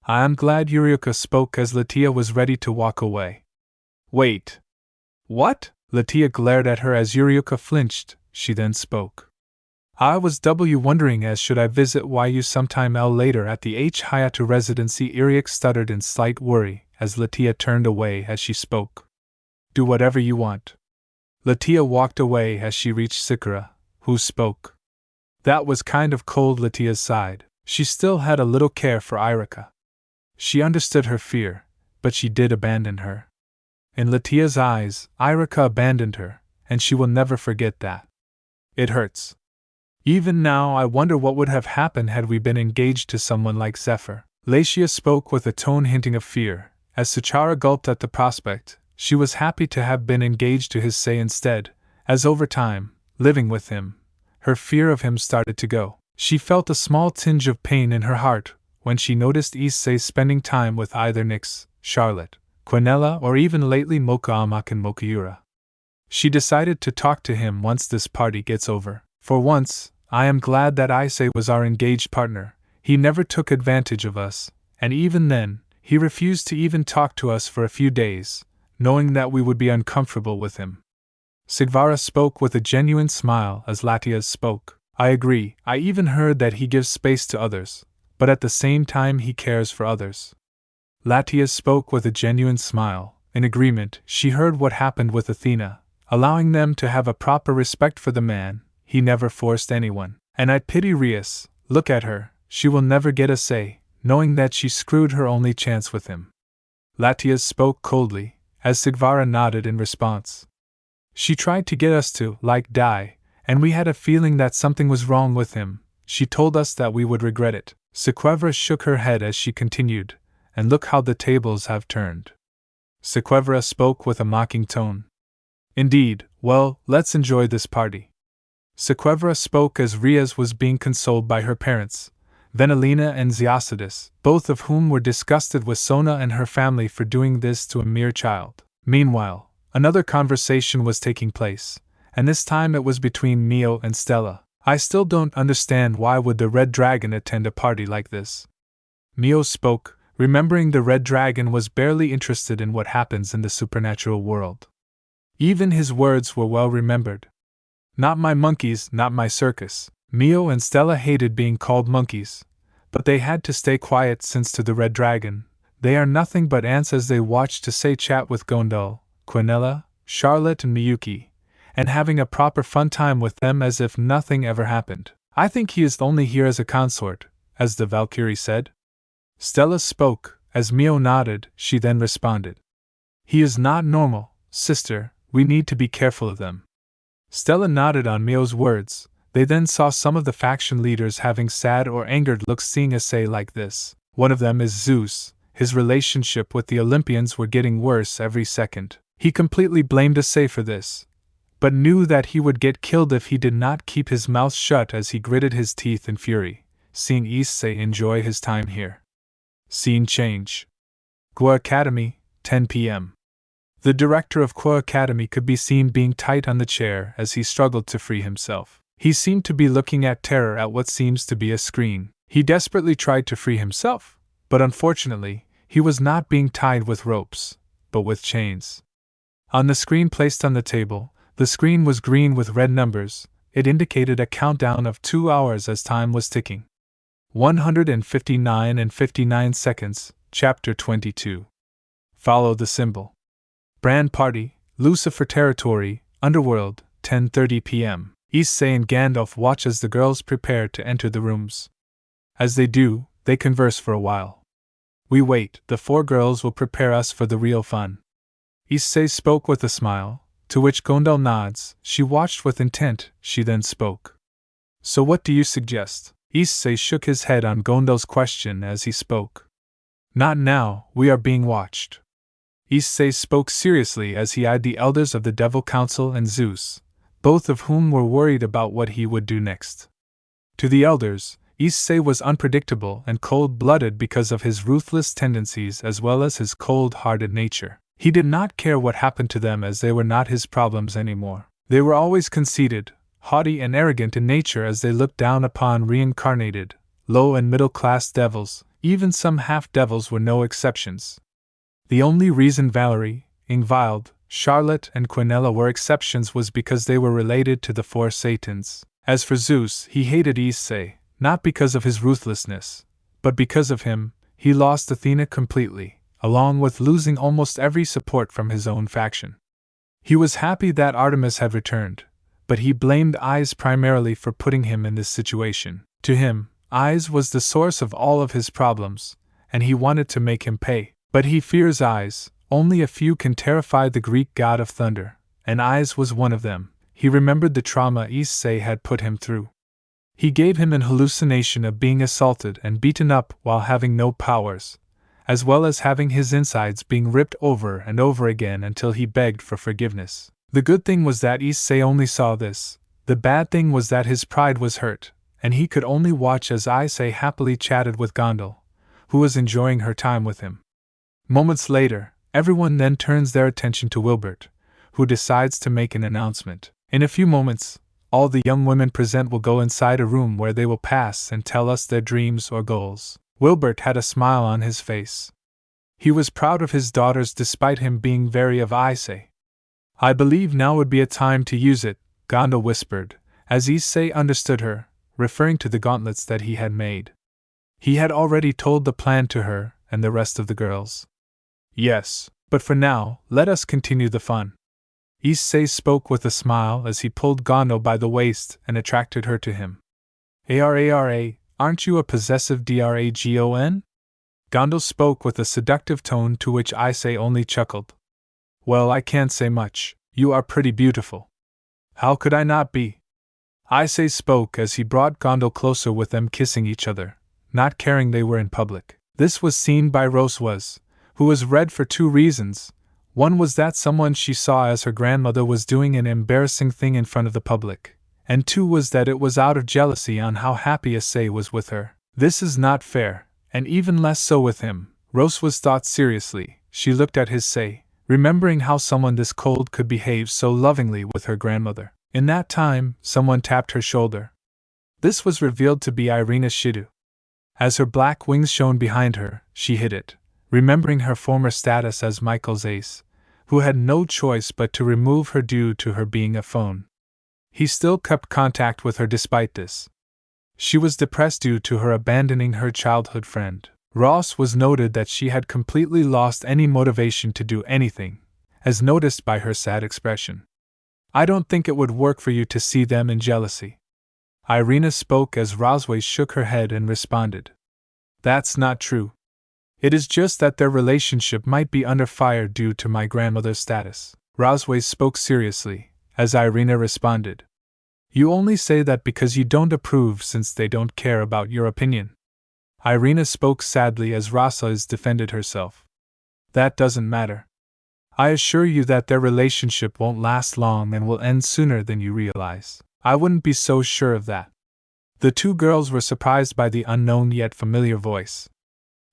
I am glad Yuryuka spoke as Latia was ready to walk away. Wait. What? Latia glared at her as Yuryuka flinched. She then spoke. I was wondering as should I visit you sometime later at the Hayata residency. Iriak stuttered in slight worry as Latia turned away as she spoke. Do whatever you want. Latia walked away as she reached Sakura, who spoke. That was kind of cold. Latia sighed. She still had a little care for Irika. She understood her fear, but she did abandon her. In Latia's eyes, Irika abandoned her, and she will never forget that. It hurts. Even now I wonder what would have happened had we been engaged to someone like Zephyr. Lashia spoke with a tone hinting of fear. As Suchara gulped at the prospect, she was happy to have been engaged to Issei instead, as over time, living with him, her fear of him started to go. She felt a small tinge of pain in her heart when she noticed Issei spending time with either Nyx, Charlotte, Quinella, or even lately Mocha Amak and Mokiura. She decided to talk to him once this party gets over. For once, I am glad that Issei was our engaged partner. He never took advantage of us, and even then, he refused to even talk to us for a few days, knowing that we would be uncomfortable with him. Sigvara spoke with a genuine smile as Latia spoke. I agree, I even heard that he gives space to others, but at the same time he cares for others. Latia spoke with a genuine smile. In agreement, she heard what happened with Athena. allowing them to have a proper respect for the man. He never forced anyone. And I pity Rias. Look at her, she will never get a say, knowing that she screwed her only chance with him. Latias spoke coldly, as Sigvara nodded in response. She tried to get us to, die, and we had a feeling that something was wrong with him. She told us that we would regret it. Sekiruuyetei shook her head as she continued, and look how the tables have turned. Sekiruuyetei spoke with a mocking tone. Indeed, well, let's enjoy this party. Sekiruuyetei spoke as Rias was being consoled by her parents, Venelina and Ziacidus, both of whom were disgusted with Sona and her family for doing this to a mere child. Meanwhile, another conversation was taking place, and this time it was between Mio and Stella. I still don't understand why would the Red Dragon attend a party like this. Mio spoke, remembering the Red Dragon was barely interested in what happens in the supernatural world. Even his words were well remembered. Not my monkeys, not my circus. Mio and Stella hated being called monkeys, but they had to stay quiet since to the Red Dragon, they are nothing but ants as they watched to say chat with Gondal, Quinella, Charlotte and Miyuki, and having a proper fun time with them as if nothing ever happened. I think he is only here as a consort, as the Valkyrie said. Stella spoke, as Mio nodded, she then responded. He is not normal, sister, we need to be careful of them. Stella nodded on Mio's words. They then saw some of the faction leaders having sad or angered looks seeing issei like this. One of them is Zeus. His relationship with the Olympians were getting worse every second. He completely blamed issei for this, but knew that he would get killed if he did not keep his mouth shut as he gritted his teeth in fury, seeing issei enjoy his time here. Scene change. Gua Academy, 10 p.m. The director of Gua Academy could be seen being tight on the chair as he struggled to free himself. He seemed to be looking at terror at what seems to be a screen. He desperately tried to free himself, but unfortunately, he was not being tied with ropes, but with chains. On the screen placed on the table, the screen was green with red numbers. It indicated a countdown of 2 hours as time was ticking. 159 and 59 seconds, Chapter 22. Follow the symbol. Brand Party, Lucifer Territory, Underworld, 10:30 p.m. Issei and Gandalf watch as the girls prepare to enter the rooms. As they do, they converse for a while. We wait, the 4 girls will prepare us for the real fun. Issei spoke with a smile, to which Gondal nods. She watched with intent, she then spoke. So what do you suggest? Issei shook his head on Gondal's question as he spoke. Not now, we are being watched. Issei spoke seriously as he eyed the elders of the Devil Council and Zeus, both of whom were worried about what he would do next. To the elders, Issei was unpredictable and cold-blooded because of his ruthless tendencies as well as his cold-hearted nature. He did not care what happened to them as they were not his problems anymore. They were always conceited, haughty and arrogant in nature as they looked down upon reincarnated, low and middle-class devils. Even some half-devils were no exceptions. The only reason Valerie, Ingvild, Charlotte and Quinella were exceptions was because they were related to the 4 Satans. As for Zeus, he hated Issei, not because of his ruthlessness, but because of him. He lost Athena completely, along with losing almost every support from his own faction. He was happy that Artemis had returned, but he blamed Ais primarily for putting him in this situation. To him, Ais was the source of all of his problems, and he wanted to make him pay. But he fears Ais. Only a few can terrify the Greek god of thunder, and Ais was one of them. He remembered the trauma Issei had put him through. He gave him an hallucination of being assaulted and beaten up while having no powers, as well as having his insides being ripped over and over again until he begged for forgiveness. The good thing was that Issei only saw this. The bad thing was that his pride was hurt, and he could only watch as Issei happily chatted with Gondal, who was enjoying her time with him. Moments later, everyone then turns their attention to Wilbert, who decides to make an announcement. In a few moments, all the young women present will go inside a room where they will pass and tell us their dreams or goals. Wilbert had a smile on his face. He was proud of his daughters despite him being very of Issei. I believe now would be a time to use it, Gondal whispered, as Issei understood her, referring to the gauntlets that he had made. He had already told the plan to her and the rest of the girls. Yes, but for now, let us continue the fun. Issei spoke with a smile as he pulled Gondo by the waist and attracted her to him. Ara, aren't you a possessive dragon? Gondo spoke with a seductive tone to which Issei only chuckled. Well, I can't say much. You are pretty beautiful. How could I not be? Issei spoke as he brought Gondo closer with them kissing each other, not caring they were in public. This was seen by Rose, who was red for two reasons. One was that someone she saw as her grandmother was doing an embarrassing thing in front of the public, and two was that it was out of jealousy on how happy Issei was with her. This is not fair, and even less so with him, Rose thought seriously. She looked at Issei, remembering how someone this cold could behave so lovingly with her grandmother. In that time, someone tapped her shoulder. This was revealed to be Irina Shido. As her black wings shone behind her, she hid it, remembering her former status as Michael's ace, who had no choice but to remove her due to her being a phone. He still kept contact with her despite this. She was depressed due to her abandoning her childhood friend. Ross was noted that she had completely lost any motivation to do anything, as noticed by her sad expression. I don't think it would work for you to see them in jealousy. Irina spoke as Rosway shook her head and responded. That's not true. It is just that their relationship might be under fire due to my grandmother's status. Rosway spoke seriously, as Irina responded. You only say that because you don't approve since they don't care about your opinion. Irina spoke sadly as Rasa defended herself. That doesn't matter. I assure you that their relationship won't last long and will end sooner than you realize. I wouldn't be so sure of that. The two girls were surprised by the unknown yet familiar voice.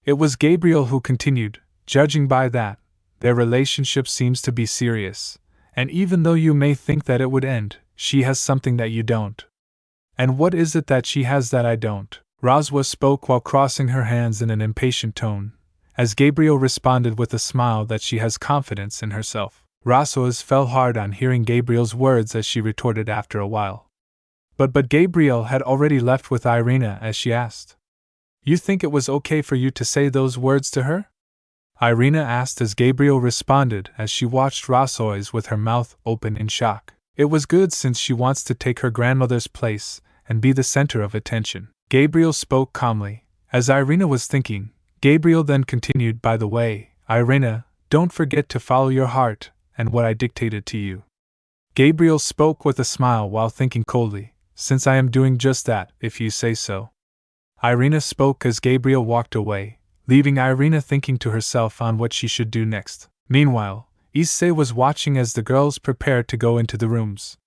It was Gabriel who continued, judging by that, their relationship seems to be serious, and even though you may think that it would end, she has something that you don't. And what is it that she has that I don't? Roswa spoke while crossing her hands in an impatient tone, as Gabriel responded with a smile that she has confidence in herself. Roswa's fell hard on hearing Gabriel's words as she retorted after a while. But Gabriel had already left with Irina as she asked. You think it was okay for you to say those words to her? Irina asked as Gabriel responded as she watched Roswa with her mouth open in shock. It was good since she wants to take her grandmother's place and be the center of attention. Gabriel spoke calmly, as Irina was thinking. Gabriel then continued, by the way, Irina, don't forget to follow your heart and what I dictated to you. Gabriel spoke with a smile while thinking coldly, since I am doing just that, if you say so. Irina spoke as Gabriel walked away, leaving Irina thinking to herself on what she should do next. Meanwhile, Issei was watching as the girls prepared to go into the rooms.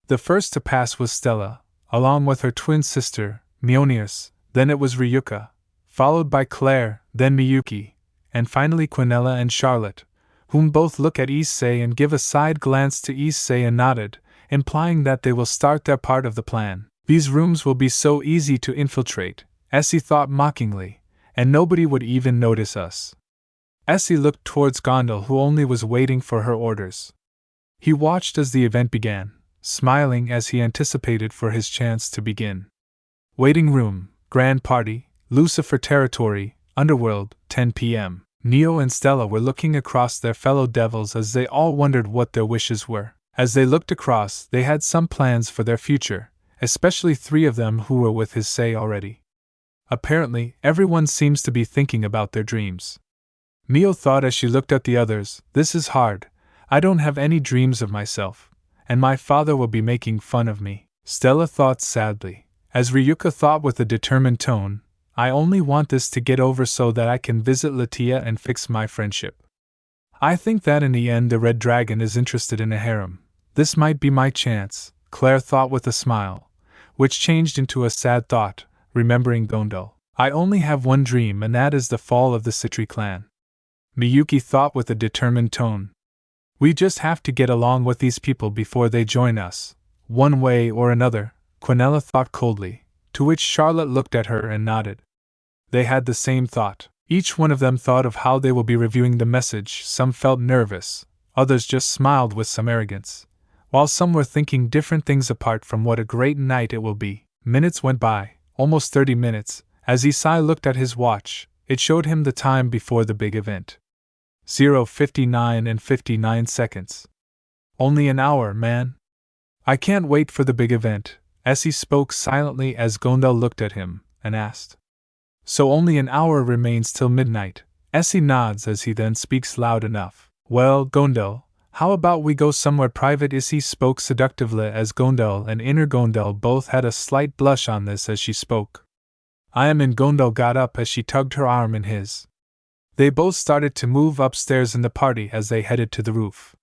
The first to pass was Stella, along with her twin sister, Mionius, then it was Ryuka, followed by Claire, then Miyuki, and finally Quinella and Charlotte, whom both look at Issei and give a side glance to Issei and nodded, implying that they will start their part of the plan. These rooms will be so easy to infiltrate, Essie thought mockingly, and nobody would even notice us. Essie looked towards Gondel, who only was waiting for her orders. He watched as the event began, smiling as he anticipated for his chance to begin. Waiting room, grand party, Lucifer territory, underworld, 10 p.m. Neo and Stella were looking across their fellow devils as they all wondered what their wishes were. As they looked across, they had some plans for their future, especially three of them who were with Issei already. Apparently, everyone seems to be thinking about their dreams. Neo thought as she looked at the others, this is hard, I don't have any dreams of myself, and my father will be making fun of me. Stella thought sadly, as Ryuka thought with a determined tone, I only want this to get over so that I can visit Latia and fix my friendship. I think that in the end the Red Dragon is interested in a harem. This might be my chance, Claire thought with a smile, which changed into a sad thought, remembering Gondel. I only have one dream, and that is the fall of the Citri clan. Miyuki thought with a determined tone. We just have to get along with these people before they join us, one way or another, Quinella thought coldly, to which Charlotte looked at her and nodded. They had the same thought. Each one of them thought of how they will be reviewing the message. Some felt nervous, others just smiled with some arrogance, while some were thinking different things apart from what a great night it will be. Minutes went by, almost 30 minutes, as Issei looked at his watch. It showed him the time before the big event. 0:59 and 59 seconds. Only an hour, man. I can't wait for the big event. Issei spoke silently as Gondel looked at him, and asked. So only an hour remains till midnight. Issei nods as he then speaks loud enough. Well, Gondel, how about we go somewhere private? Issei spoke seductively as Gondel and Inner Gondel both had a slight blush on this as she spoke. I am in. Gondel got up as she tugged her arm in his. They both started to move upstairs in the party as they headed to the roof.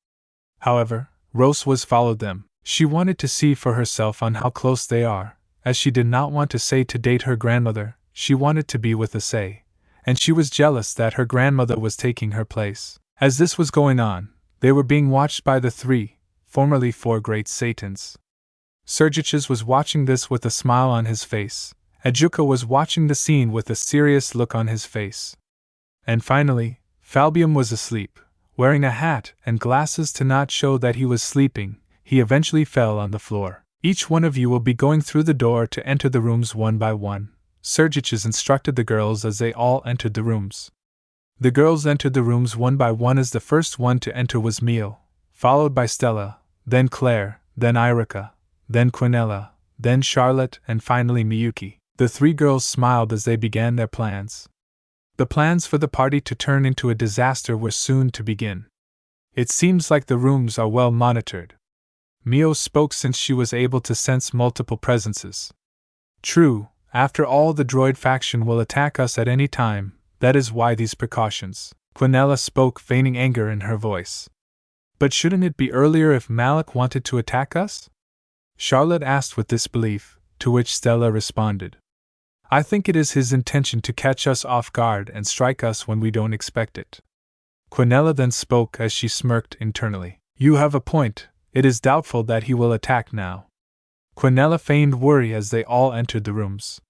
However, Rose was followed them. She wanted to see for herself on how close they are, as she did not want to say to date her grandmother. She wanted to be with issei, and she was jealous that her grandmother was taking her place. As this was going on, they were being watched by the three, formerly four great Satans. Sergiches was watching this with a smile on his face. Ajuka was watching the scene with a serious look on his face. And finally, Falbium was asleep, wearing a hat and glasses to not show that he was sleeping. He eventually fell on the floor. Each one of you will be going through the door to enter the rooms one by one. Sergiches instructed the girls as they all entered the rooms. The girls entered the rooms one by one as the first one to enter was Mio, followed by Stella, then Claire, then Irika, then Quinella, then Charlotte, and finally Miyuki. The three girls smiled as they began their plans. The plans for the party to turn into a disaster were soon to begin. It seems like the rooms are well monitored. Mio spoke since she was able to sense multiple presences. True, after all, the droid faction will attack us at any time, that is why these precautions. Quinella spoke, feigning anger in her voice. But shouldn't it be earlier if Malik wanted to attack us? Charlotte asked with disbelief, to which Stella responded. I think it is his intention to catch us off guard and strike us when we don't expect it. Quinella then spoke as she smirked internally. You have a point, it is doubtful that he will attack now. Quinella feigned worry as they all entered the rooms.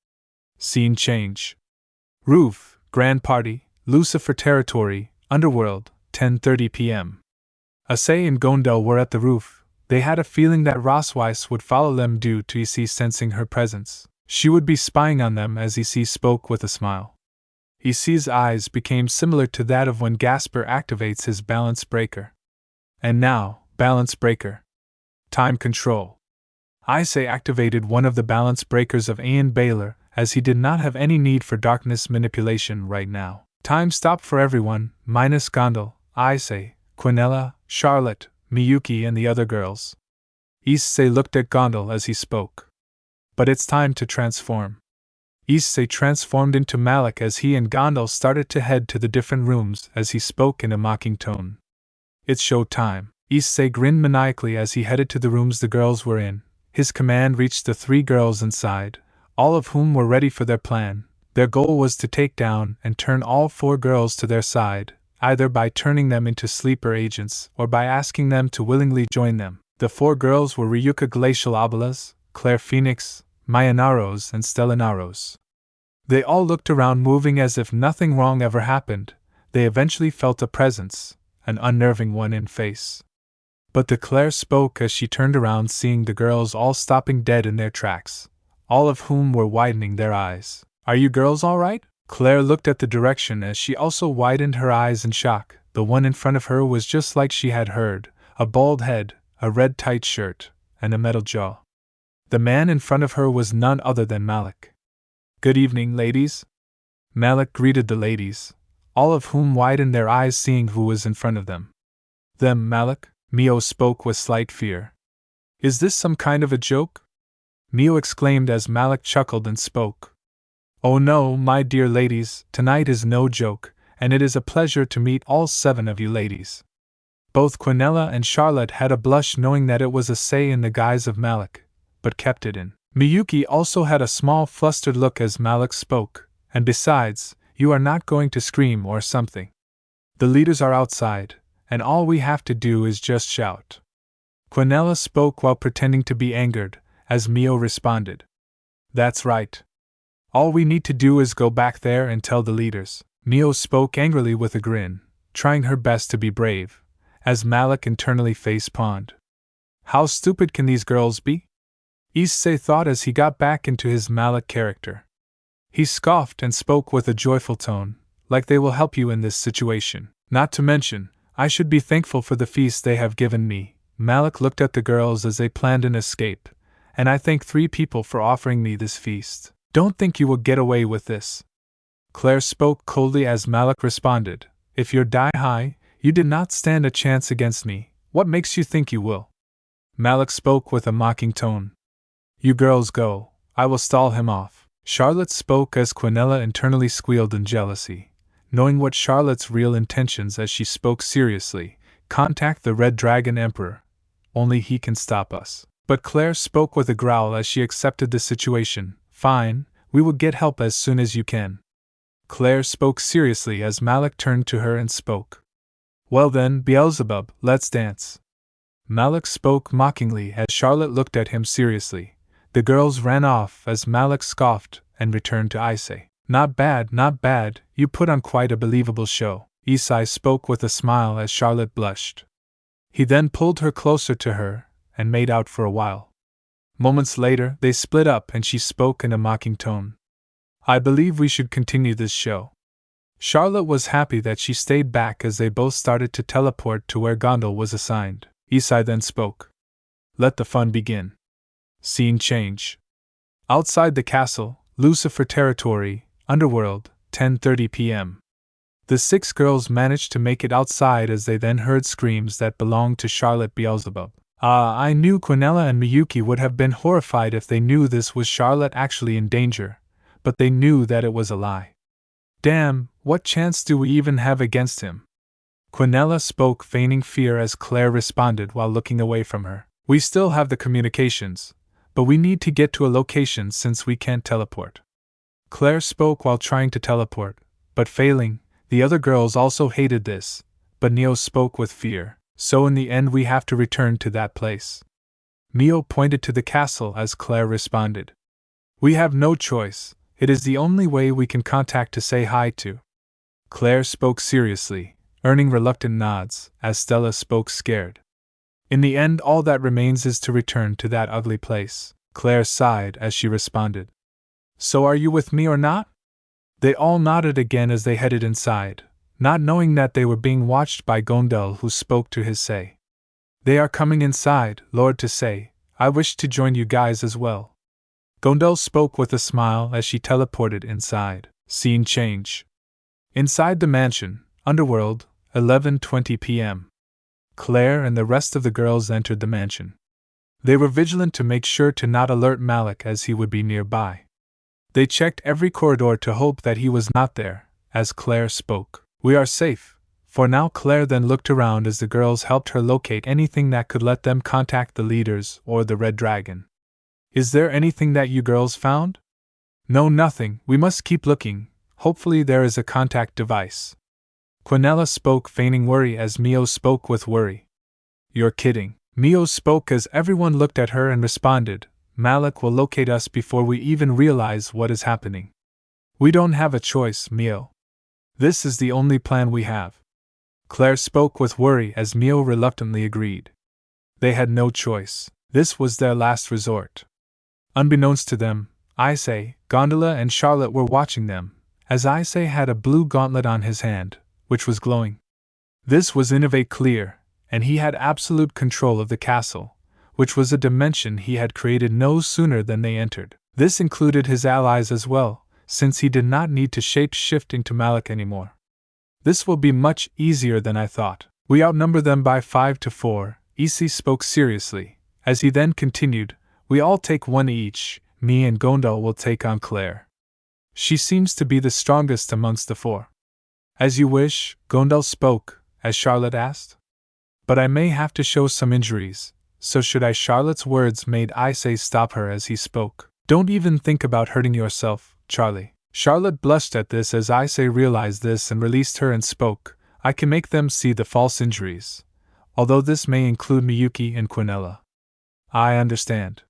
Scene change. Roof, Grand Party, Lucifer Territory, Underworld, 10:30 p.m. Issei and Gondel were at the roof. They had a feeling that Rosweiss would follow them due to Issei sensing her presence. She would be spying on them as Issei spoke with a smile. Issei's eyes became similar to that of when Gasper activates his balance breaker. And now, balance breaker. Time control. Issei activated one of the balance breakers of Ian Baylor, as he did not have any need for darkness manipulation right now. Time stopped for everyone, minus Gondel, Issei, Quinella, Charlotte, Miyuki and the other girls. Issei looked at Gondel as he spoke. But it's time to transform. Issei transformed into Malik as he and Gondel started to head to the different rooms as he spoke in a mocking tone. It's show time. Issei grinned maniacally as he headed to the rooms the girls were in. His command reached the three girls inside, all of whom were ready for their plan. Their goal was to take down and turn all four girls to their side, either by turning them into sleeper agents or by asking them to willingly join them. The four girls were Ryuka Glacial Abelas, Claire Phoenix, Maya Naros, and Stella Naros. They all looked around, moving as if nothing wrong ever happened. They eventually felt a presence, an unnerving one in face. But the Claire spoke as she turned around, seeing the girls all stopping dead in their tracks, all of whom were widening their eyes. Are you girls all right? Claire looked at the direction as she also widened her eyes in shock. The one in front of her was just like she had heard, a bald head, a red tight shirt, and a metal jaw. The man in front of her was none other than Malik. Good evening, ladies. Malik greeted the ladies, all of whom widened their eyes seeing who was in front of them. Them, Malik? Mio spoke with slight fear. Is this some kind of a joke? Mio exclaimed as Malik chuckled and spoke. Oh no, my dear ladies, tonight is no joke, and it is a pleasure to meet all seven of you ladies. Both Quinella and Charlotte had a blush knowing that it was Issei in the guise of Malik, but kept it in. Miyuki also had a small flustered look as Malik spoke, and besides, you are not going to scream or something. The leaders are outside, and all we have to do is just shout. Quinella spoke while pretending to be angered, as Mio responded. That's right. All we need to do is go back there and tell the leaders. Mio spoke angrily with a grin, trying her best to be brave, as Malik internally face-palmed. How stupid can these girls be? Issei thought as he got back into his Malik character. He scoffed and spoke with a joyful tone, like they will help you in this situation. Not to mention, I should be thankful for the feast they have given me. Malik looked at the girls as they planned an escape, and I thank 3 people for offering me this feast. Don't think you will get away with this. Claire spoke coldly as Malik responded, if you're die-high, you did not stand a chance against me. What makes you think you will? Malik spoke with a mocking tone. You girls go, I will stall him off. Charlotte spoke as Quinella internally squealed in jealousy, knowing what Charlotte's real intentions as she spoke seriously. Contact the Red Dragon Emperor. Only he can stop us. But Claire spoke with a growl as she accepted the situation. Fine, we will get help as soon as you can. Claire spoke seriously as Malik turned to her and spoke. Well then, Beelzebub, let's dance. Malik spoke mockingly as Charlotte looked at him seriously. The girls ran off as Malik scoffed and returned to Issei. Not bad, not bad, you put on quite a believable show. Issei spoke with a smile as Charlotte blushed. He then pulled her closer to her and made out for a while. Moments later, they split up and she spoke in a mocking tone. I believe we should continue this show. Charlotte was happy that she stayed back as they both started to teleport to where Gondal was assigned. Issei then spoke. Let the fun begin. Scene change. Outside the castle, Lucifer territory, Underworld, 10:30 p.m. The 6 girls managed to make it outside as they then heard screams that belonged to Charlotte Beelzebub. I knew Quinella and Miyuki would have been horrified if they knew this was Charlotte actually in danger, but they knew that it was a lie. Damn, what chance do we even have against him? Quinella spoke, feigning fear as Claire responded while looking away from her. We still have the communications, but we need to get to a location since we can't teleport. Claire spoke while trying to teleport, but failing. The other girls also hated this, but Neo spoke with fear, so in the end we have to return to that place. Neo pointed to the castle as Claire responded. We have no choice, it is the only way we can contact to say hi to. Claire spoke seriously, earning reluctant nods, as Stella spoke scared. In the end all that remains is to return to that ugly place. Claire sighed as she responded. So are you with me or not? They all nodded again as they headed inside, not knowing that they were being watched by Gondal, who spoke to his say. They are coming inside, Lord to say, I wish to join you guys as well. Gondal spoke with a smile as she teleported inside. Scene change. Inside the mansion, Underworld, 11:20 p.m. Claire and the rest of the girls entered the mansion. They were vigilant to make sure to not alert Malik as he would be nearby. They checked every corridor to hope that he was not there, as Claire spoke. We are safe. For now. Claire then looked around as the girls helped her locate anything that could let them contact the leaders or the Red Dragon. Is there anything that you girls found? No, nothing. We must keep looking. Hopefully there is a contact device. Quinella spoke, feigning worry as Mio spoke with worry. You're kidding. Mio spoke as everyone looked at her and responded. Malik will locate us before we even realize what is happening. We don't have a choice, Mio. This is the only plan we have. Claire spoke with worry as Mio reluctantly agreed. They had no choice. This was their last resort. Unbeknownst to them, Issei, Gondola and Charlotte were watching them, as Issei had a blue gauntlet on his hand, which was glowing. This was Innovate Clear, and he had absolute control of the castle, which was a dimension he had created no sooner than they entered. This included his allies as well, since he did not need to shape-shift into Malik anymore. This will be much easier than I thought. We outnumber them by 5-4, Issei spoke seriously, as he then continued, we all take one each, me and Gondal will take on Claire. She seems to be the strongest amongst the 4. As you wish, Gondal spoke, as Charlotte asked. But I may have to show some injuries. So should I? Charlotte's words made Issei stop her as he spoke. Don't even think about hurting yourself, Charlie. Charlotte blushed at this as Issei realized this and released her and spoke. I can make them see the false injuries, although this may include Miyuki and Quinella. I understand.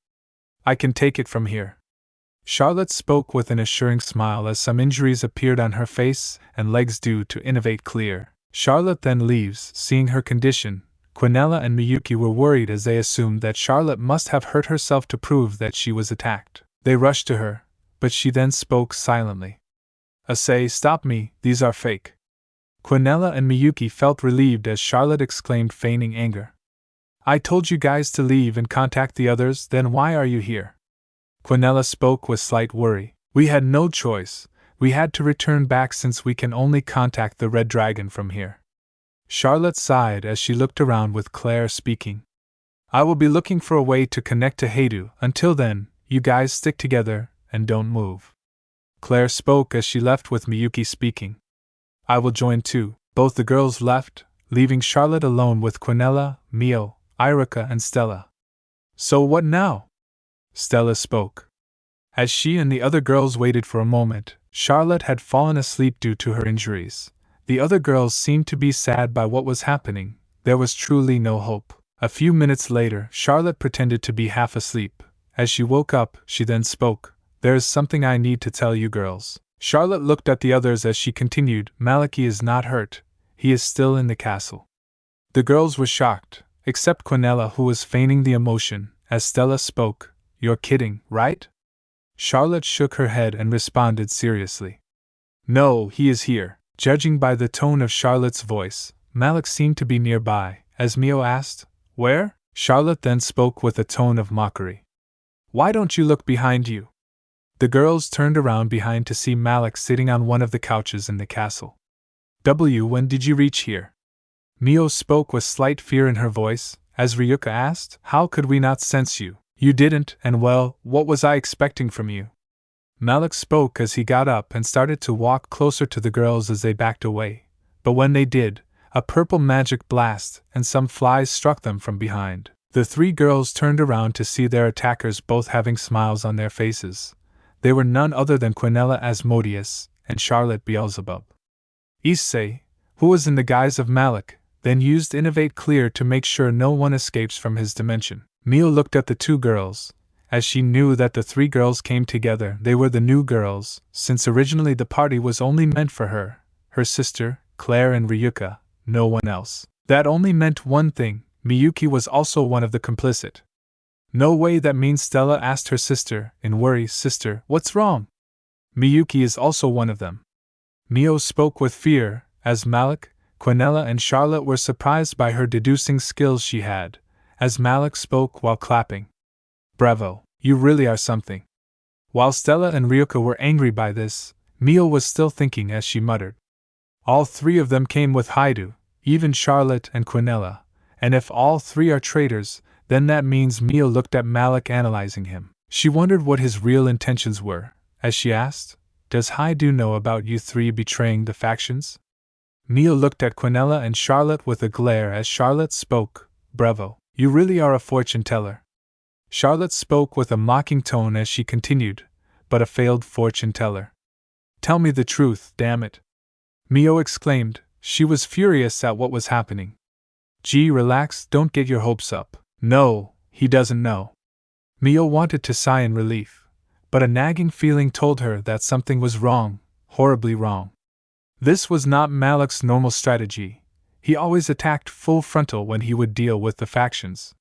I can take it from here. Charlotte spoke with an assuring smile as some injuries appeared on her face and legs due to Innovate Clear. Charlotte then leaves, seeing her condition. Quinella and Miyuki were worried as they assumed that Charlotte must have hurt herself to prove that she was attacked. They rushed to her, but she then spoke silently. Issei, stop me, these are fake. Quinella and Miyuki felt relieved as Charlotte exclaimed, feigning anger. I told you guys to leave and contact the others, then why are you here? Quinella spoke with slight worry. We had no choice. We had to return back since we can only contact the Red Dragon from here. Charlotte sighed as she looked around with Claire speaking. I will be looking for a way to connect to Heidu. Until then, you guys stick together and don't move. Claire spoke as she left with Miyuki speaking. I will join too. Both the girls left, leaving Charlotte alone with Quinella, Mio, Irika and Stella. So what now? Stella spoke. As she and the other girls waited for a moment, Charlotte had fallen asleep due to her injuries. The other girls seemed to be sad by what was happening. There was truly no hope. A few minutes later, Charlotte pretended to be half asleep. As she woke up, she then spoke. There is something I need to tell you girls. Charlotte looked at the others as she continued. Maliki is not hurt. He is still in the castle. The girls were shocked, except Quinella, who was feigning the emotion. As Stella spoke, You're kidding, right? Charlotte shook her head and responded seriously. No, he is here. Judging by the tone of Charlotte's voice, Malik seemed to be nearby. As Mio asked, Where? Charlotte then spoke with a tone of mockery. Why don't you look behind you? The girls turned around behind to see Malik sitting on one of the couches in the castle. When did you reach here? Mio spoke with slight fear in her voice. As Ryuka asked, How could we not sense you? You didn't, and well, what was I expecting from you? Malik spoke as he got up and started to walk closer to the girls as they backed away. But when they did, a purple magic blast and some flies struck them from behind. The three girls turned around to see their attackers both having smiles on their faces. They were none other than Quinella Asmodeus and Charlotte Beelzebub. Issei, who was in the guise of Malik, then used Innovate Clear to make sure no one escapes from his dimension. Mio looked at the two girls. As she knew that the three girls came together, they were the new girls, since originally the party was only meant for her sister, Claire and Ryuka, no one else. That only meant one thing, Miyuki was also one of the complicit. No way, that means Stella asked her sister, in worry, Sister, what's wrong? Miyuki is also one of them. Mio spoke with fear, as Malik, Quinella and Charlotte were surprised by her deducing skills she had, as Malik spoke while clapping. Bravo, you really are something. While Stella and Ryuka were angry by this, Mio was still thinking as she muttered. All three of them came with Heidu, even Charlotte and Quinella, and if all three are traitors, then that means Mio looked at Malik analyzing him. She wondered what his real intentions were, as she asked, Does Heidu know about you three betraying the factions? Mio looked at Quinella and Charlotte with a glare as Charlotte spoke. Bravo, you really are a fortune teller. Charlotte spoke with a mocking tone as she continued, but a failed fortune teller. Tell me the truth, damn it. Mio exclaimed. She was furious at what was happening. Gee, relax, don't get your hopes up. No, he doesn't know. Mio wanted to sigh in relief, but a nagging feeling told her that something was wrong, horribly wrong. This was not Malik's normal strategy. He always attacked full frontal when he would deal with the factions.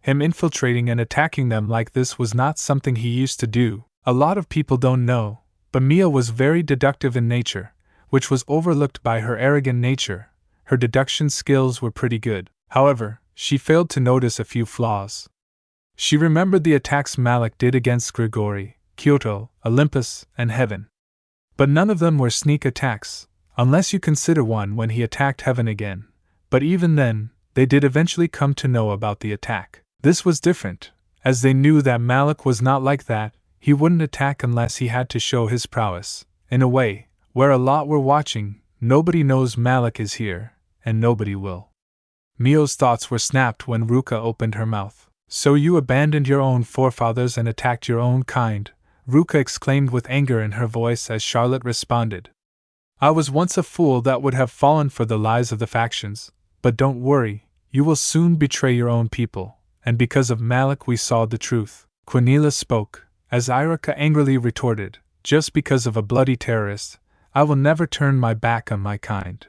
Him infiltrating and attacking them like this was not something he used to do. A lot of people don't know, but Mio was very deductive in nature, which was overlooked by her arrogant nature. Her deduction skills were pretty good. However, she failed to notice a few flaws. She remembered the attacks Malik did against Grigori, Kyoto, Olympus, and Heaven. But none of them were sneak attacks, unless you consider one when he attacked Heaven again. But even then, they did eventually come to know about the attack. This was different, as they knew that Malik was not like that. He wouldn't attack unless he had to show his prowess. In a way, where a lot were watching, nobody knows Malik is here, and nobody will. Mio's thoughts were snapped when Ruka opened her mouth. So you abandoned your own forefathers and attacked your own kind, Ruka exclaimed with anger in her voice as Charlotte responded. I was once a fool that would have fallen for the lies of the factions, but don't worry, you will soon betray your own people, and because of Malik we saw the truth. Quinella spoke, as Irika angrily retorted, just because of a bloody terrorist, I will never turn my back on my kind.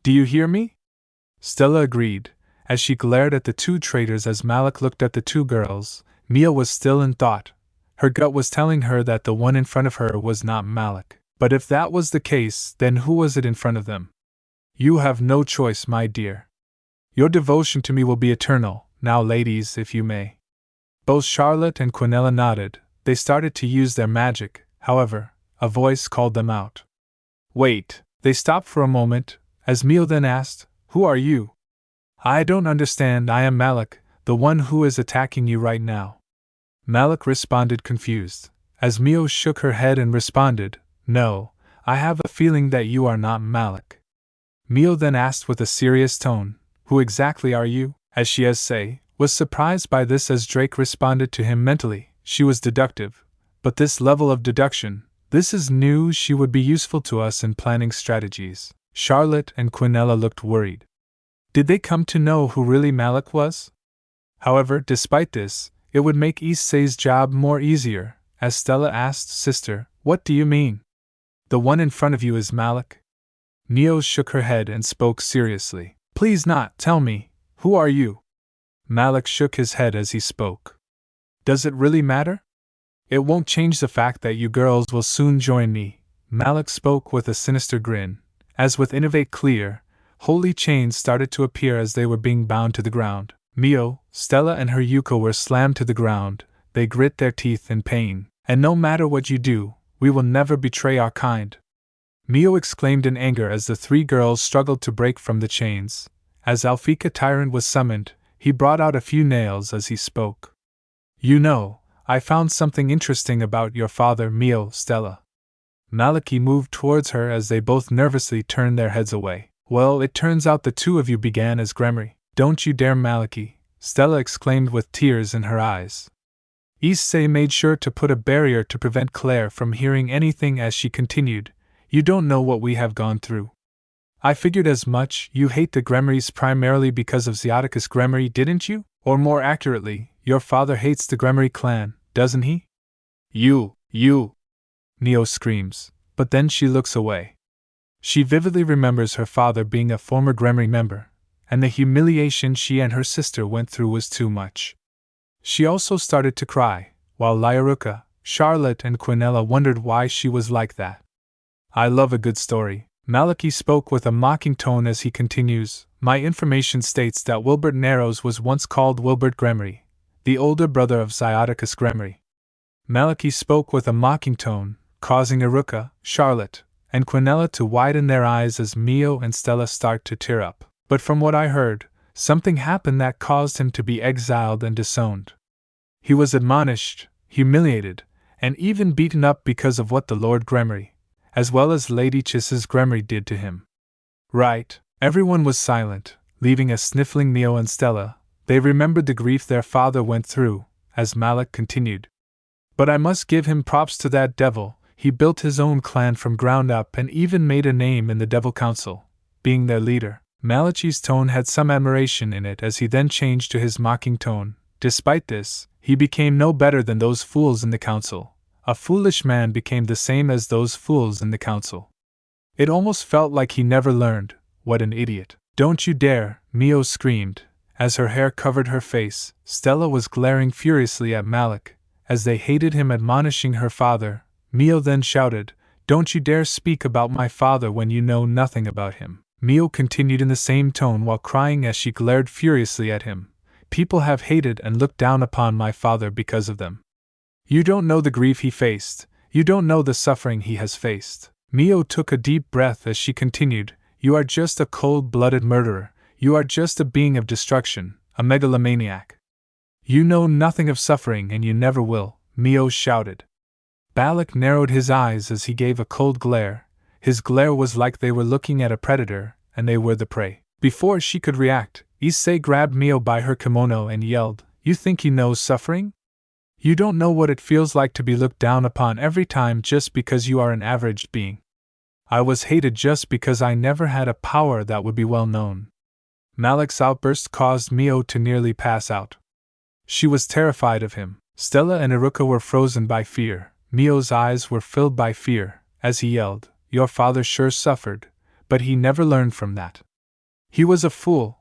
Do you hear me? Stella agreed, as she glared at the two traitors as Malik looked at the two girls. Mia was still in thought. Her gut was telling her that the one in front of her was not Malik. But if that was the case, then who was it in front of them? You have no choice, my dear. Your devotion to me will be eternal, Now, ladies, if you may. Both Charlotte and Quinella nodded. They started to use their magic, however, a voice called them out. Wait! They stopped for a moment, as Mio then asked, Who are you? I don't understand. I am Malik, the one who is attacking you right now. Malik responded confused, as Mio shook her head and responded, No, I have a feeling that you are not Malik. Mio then asked with a serious tone, Who exactly are you? As she was surprised by this as Drake responded to him mentally. She was deductive, but this level of deduction, this is new. She would be useful to us in planning strategies. Charlotte and Quinella looked worried. Did they come to know who really Malik was? However, despite this, it would make issei's job more easier, as Stella asked, Sister, what do you mean? The one in front of you is Malik? Mio shook her head and spoke seriously. Please not, tell me, who are you? Malik shook his head as he spoke. Does it really matter? It won't change the fact that you girls will soon join me. Malik spoke with a sinister grin. As with Innovate Clear, holy chains started to appear as they were being bound to the ground. Mio, Stella and her Yuko were slammed to the ground. They grit their teeth in pain. And no matter what you do, we will never betray our kind. Mio exclaimed in anger as the three girls struggled to break from the chains. As Alfika Tyrant was summoned, he brought out a few nails as he spoke. You know, I found something interesting about your father, Mio, Stella. Maliki moved towards her as they both nervously turned their heads away. Well, it turns out the two of you began as Gremory. Don't you dare, Maliki, Stella exclaimed with tears in her eyes. Issei made sure to put a barrier to prevent Claire from hearing anything as she continued, You don't know what we have gone through. I figured as much. You hate the Gremorys primarily because of Zeoticus Gremory, didn't you? Or more accurately, your father hates the Gremory clan, doesn't he? You! Neo screams, but then she looks away. She vividly remembers her father being a former Gremory member, and the humiliation she and her sister went through was too much. She also started to cry, while Lyaruka, Charlotte and Quinella wondered why she was like that. I love a good story. Maliki spoke with a mocking tone as he continues, My information states that Wilbert Narrows was once called Wilbert Gremory, the older brother of Zeoticus Gremory. Maliki spoke with a mocking tone, causing Iruka, Charlotte, and Quinella to widen their eyes as Mio and Stella start to tear up. But from what I heard, something happened that caused him to be exiled and disowned. He was admonished, humiliated, and even beaten up because of what the Lord Gremory, as well as Lady Chis's Gremory did to him. Right, everyone was silent, leaving a sniffling Mio and Stella. They remembered the grief their father went through, as Malik continued. But I must give him props to that devil. He built his own clan from ground up and even made a name in the Devil Council, being their leader. Malichi's tone had some admiration in it as he then changed to his mocking tone. Despite this, he became no better than those fools in the council. A foolish man became the same as those fools in the council. It almost felt like he never learned. What an idiot. Don't you dare, Mio screamed. As her hair covered her face, Stella was glaring furiously at Malik, as they hated him admonishing her father. Mio then shouted, Don't you dare speak about my father when you know nothing about him. Mio continued in the same tone while crying as she glared furiously at him. People have hated and looked down upon my father because of them. You don't know the grief he faced. You don't know the suffering he has faced. Mio took a deep breath as she continued, You are just a cold-blooded murderer. You are just a being of destruction, a megalomaniac. You know nothing of suffering and you never will, Mio shouted. Balak narrowed his eyes as he gave a cold glare. His glare was like they were looking at a predator, and they were the prey. Before she could react, Issei grabbed Mio by her kimono and yelled, You think you know suffering? You don't know what it feels like to be looked down upon every time just because you are an average being. I was hated just because I never had a power that would be well known. Malik's outburst caused Mio to nearly pass out. She was terrified of him. Stella and Iruka were frozen by fear. Mio's eyes were filled by fear, as he yelled, Your father sure suffered, but he never learned from that. He was a fool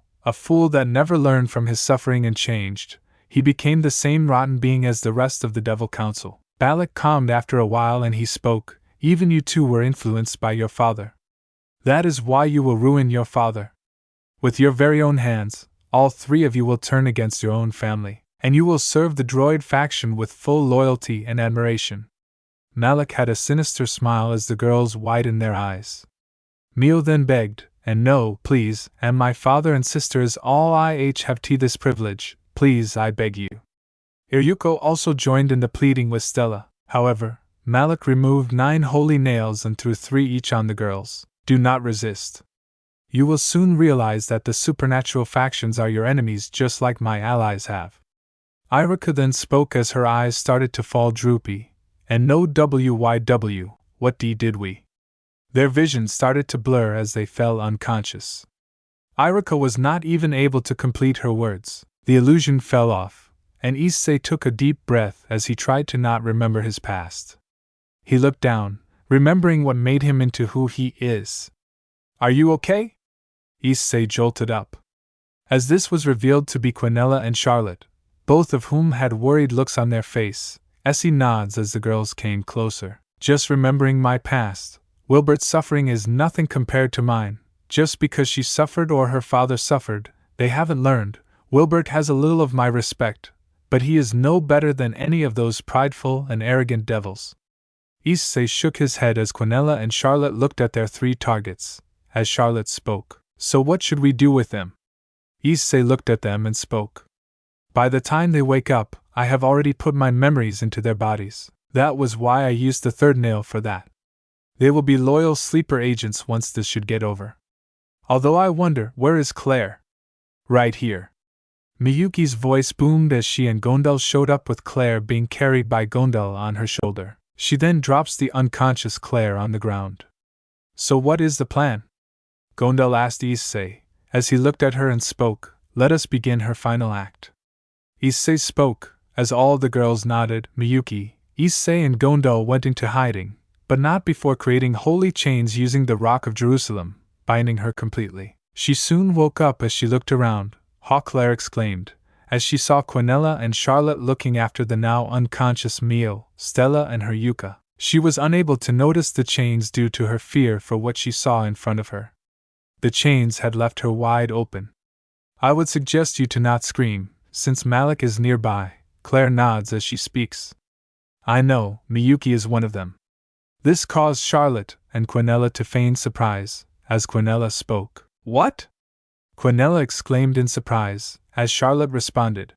that never learned from his suffering and changed. He became the same rotten being as the rest of the Devil Council. Balak calmed after a while and he spoke, Even you two were influenced by your father. That is why you will ruin your father. With your very own hands, all three of you will turn against your own family, and you will serve the droid faction with full loyalty and admiration. Malik had a sinister smile as the girls widened their eyes. Mio then begged, and no, please, and my father and sisters all have this privilege, please, I beg you. Iryuko also joined in the pleading with Stella. However, Malik removed 9 holy nails and threw 3 each on the girls. Do not resist. You will soon realize that the supernatural factions are your enemies just like my allies have. Iruka then spoke as her eyes started to fall droopy. And no WYW, what did we? Their vision started to blur as they fell unconscious. Iruka was not even able to complete her words. The illusion fell off, and Issei took a deep breath as he tried to not remember his past. He looked down, remembering what made him into who he is. Are you okay? Issei jolted up. As this was revealed to be Quinella and Charlotte, both of whom had worried looks on their face, Essie nods as the girls came closer. Just remembering my past. Wilbert's suffering is nothing compared to mine. Just because she suffered or her father suffered, they haven't learned. Wilbert has a little of my respect, but he is no better than any of those prideful and arrogant devils. Issei shook his head as Quinella and Charlotte looked at their 3 targets. As Charlotte spoke, so what should we do with them? Issei looked at them and spoke. By the time they wake up, I have already put my memories into their bodies. That was why I used the 3rd nail for that. They will be loyal sleeper agents once this should get over. Although I wonder, where is Claire? Right here. Miyuki's voice boomed as she and Gondal showed up with Claire being carried by Gondal on her shoulder. She then drops the unconscious Claire on the ground. So what is the plan? Gondal asked Issei, as he looked at her and spoke, let us begin her final act. Issei spoke, as all the girls nodded. Miyuki, Issei and Gondal went into hiding, but not before creating holy chains using the Rock of Jerusalem, binding her completely. She soon woke up as she looked around. Claire exclaimed, as she saw Quinella and Charlotte looking after the now unconscious Mio, Stella and her Yuka. She was unable to notice the chains due to her fear for what she saw in front of her. The chains had left her wide open. I would suggest you to not scream, since Malik is nearby. Claire nods as she speaks. I know, Miyuki is one of them. This caused Charlotte and Quinella to feign surprise, as Quinella spoke. What? Quinella exclaimed in surprise, as Charlotte responded.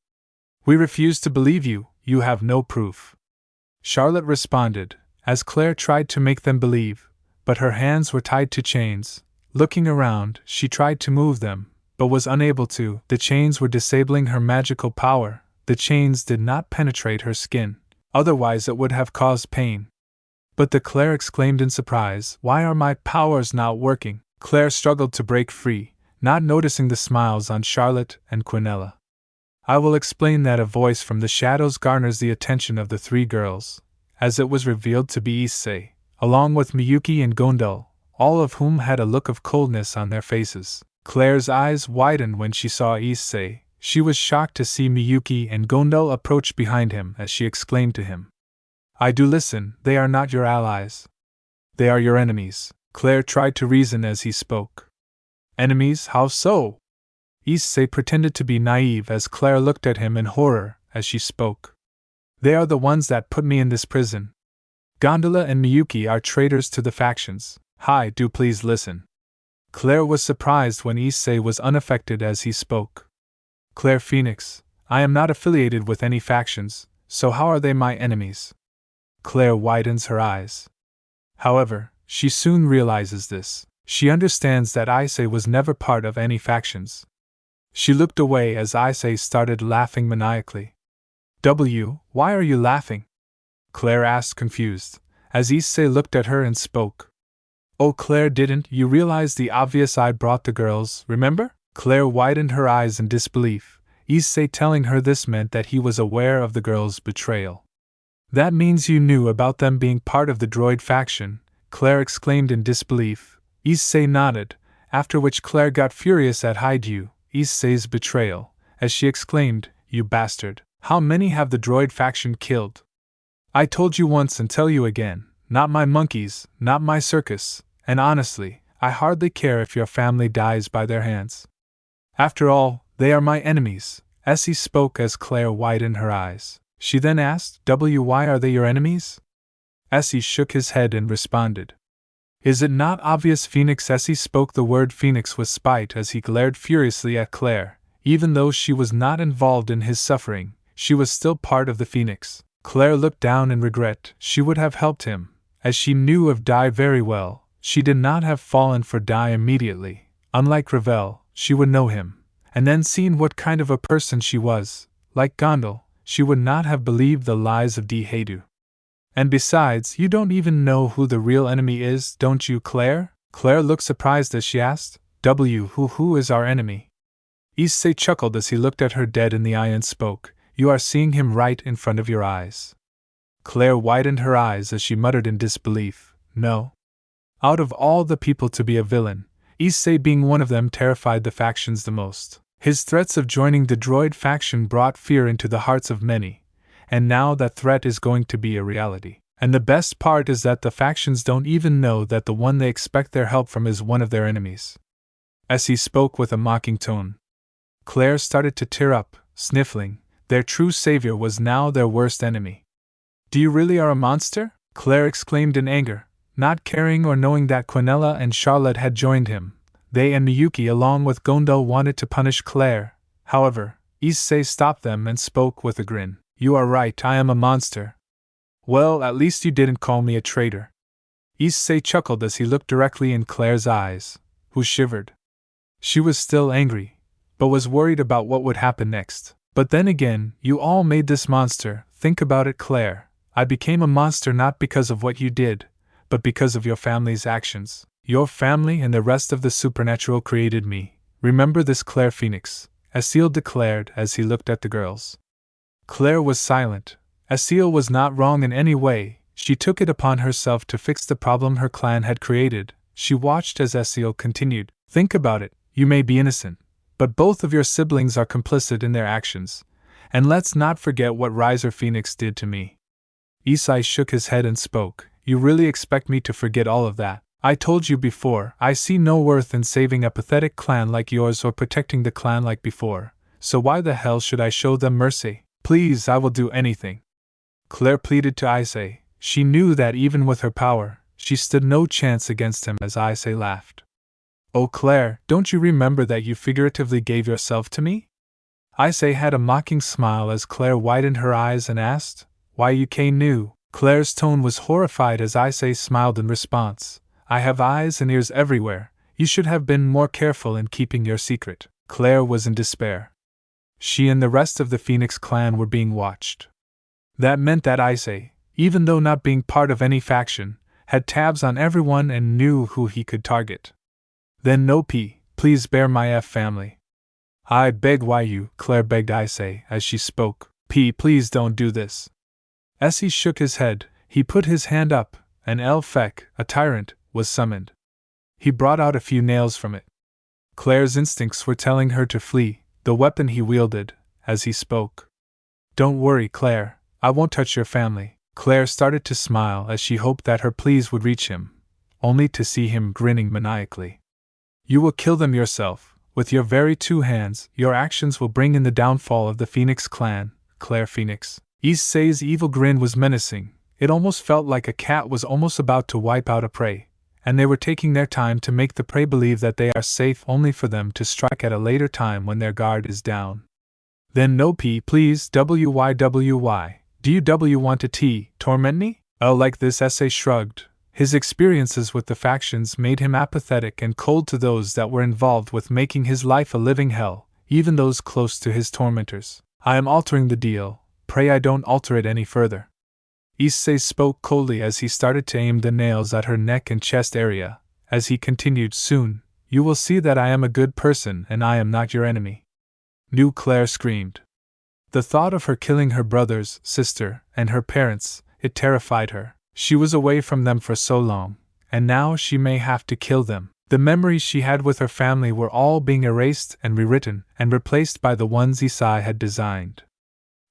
We refuse to believe you, you have no proof. Charlotte responded, as Claire tried to make them believe, but her hands were tied to chains. Looking around, she tried to move them, but was unable to. The chains were disabling her magical power. The chains did not penetrate her skin, otherwise it would have caused pain. But Claire exclaimed in surprise, why are my powers not working? Claire struggled to break free, not noticing the smiles on Charlotte and Quinella. I will explain that. A voice from the shadows garners the attention of the 3 girls, as it was revealed to be Issei, along with Miyuki and Gondal, all of whom had a look of coldness on their faces. Claire's eyes widened when she saw Issei. She was shocked to see Miyuki and Gondal approach behind him as she exclaimed to him. I do listen, they are not your allies. They are your enemies. Claire tried to reason as he spoke. Enemies, how so? Issei pretended to be naive as Claire looked at him in horror as she spoke. They are the ones that put me in this prison. Gondola and Miyuki are traitors to the factions. Hi, do please listen. Claire was surprised when Issei was unaffected as he spoke. Claire Phoenix, I am not affiliated with any factions, so how are they my enemies? Claire widens her eyes. However, she soon realizes this. She understands that Issei was never part of any factions. She looked away as Issei started laughing maniacally. Why are you laughing? Claire asked confused, as Issei looked at her and spoke. Oh Claire, didn't you realize the obvious? I brought the girls, remember? Claire widened her eyes in disbelief. Issei telling her this meant that he was aware of the girls' betrayal. That means you knew about them being part of the droid faction, Claire exclaimed in disbelief. Issei nodded, after which Claire got furious at Issei's betrayal, as she exclaimed, You bastard, how many have the droid faction killed? I told you once and tell you again, not my monkeys, not my circus, and honestly, I hardly care if your family dies by their hands. After all, They are my enemies, Essie spoke as Claire widened her eyes. She then asked, why are they your enemies? Essie shook his head and responded. Is it not obvious, Phoenix? Essie spoke the word Phoenix with spite as he glared furiously at Claire. Even though she was not involved in his suffering, she was still part of the Phoenix. Claire looked down in regret. She would have helped him, as she knew of Dai very well. She did not have fallen for Dai immediately. Unlike Ravel, she would know him, and then seen what kind of a person she was. Like Gondel, she would not have believed the lies of Diheidu. And besides, you don't even know who the real enemy is, don't you, Claire? Claire looked surprised as she asked, who is our enemy? Issei chuckled as he looked at her dead in the eye and spoke, you are seeing him right in front of your eyes. Claire widened her eyes as she muttered in disbelief, no. Out of all the people to be a villain, Issei being one of them terrified the factions the most. His threats of joining the droid faction brought fear into the hearts of many, and now that threat is going to be a reality. And the best part is that the factions don't even know that the one they expect their help from is one of their enemies. As he spoke with a mocking tone, Claire started to tear up, sniffling. Their true savior was now their worst enemy. Do you really are a monster? Claire exclaimed in anger, not caring or knowing that Quinella and Charlotte had joined him. They and Miyuki along with Gondel wanted to punish Claire. However, Issei stopped them and spoke with a grin. You are right, I am a monster. Well, at least you didn't call me a traitor. Issei chuckled as he looked directly in Claire's eyes, who shivered. She was still angry, but was worried about what would happen next. But then again, you all made this monster. Think about it, Claire. I became a monster not because of what you did, but because of your family's actions. Your family and the rest of the supernatural created me. Remember this, Claire Phoenix, Aseel declared as he looked at the girls. Claire was silent. Aseel was not wrong in any way. She took it upon herself to fix the problem her clan had created. She watched as Aseel continued. Think about it, you may be innocent, but both of your siblings are complicit in their actions. And let's not forget what Riser Phoenix did to me. Issei shook his head and spoke. You really expect me to forget all of that? I told you before, I see no worth in saving a pathetic clan like yours or protecting the clan like before, so why the hell should I show them mercy? Please, I will do anything. Claire pleaded to Issei. She knew that even with her power, she stood no chance against him as Issei laughed. Oh Claire, don't you remember that you figuratively gave yourself to me? Issei had a mocking smile as Claire widened her eyes and asked, why you knew? Claire's tone was horrified as Issei smiled in response. I have eyes and ears everywhere. You should have been more careful in keeping your secret. Claire was in despair. She and the rest of the Phoenix clan were being watched. That meant that Issei, even though not being part of any faction, had tabs on everyone and knew who he could target. Then no please bear my family. I beg why you, Claire begged Issei as she spoke. Please don't do this. As he shook his head, he put his hand up, and El Fek, a tyrant, was summoned. He brought out a few nails from it. Claire's instincts were telling her to flee, the weapon he wielded, as he spoke. Don't worry, Claire, I won't touch your family. Claire started to smile as she hoped that her pleas would reach him, only to see him grinning maniacally. You will kill them yourself, with your very two hands. Your actions will bring in the downfall of the Phoenix clan, Claire Phoenix. Issei's evil grin was menacing. It almost felt like a cat was almost about to wipe out a prey, and they were taking their time to make the prey believe that they are safe only for them to strike at a later time when their guard is down. Then no please why do you want to torment me? Oh, like this. Issei shrugged. His experiences with the factions made him apathetic and cold to those that were involved with making his life a living hell, even those close to his tormentors. I am altering the deal, pray I don't alter it any further. Issei spoke coldly as he started to aim the nails at her neck and chest area. As he continued, soon, you will see that I am a good person and I am not your enemy. New Claire screamed. The thought of her killing her brothers, sister, and her parents, it terrified her. She was away from them for so long, and now she may have to kill them. The memories she had with her family were all being erased and rewritten and replaced by the ones Issei had designed.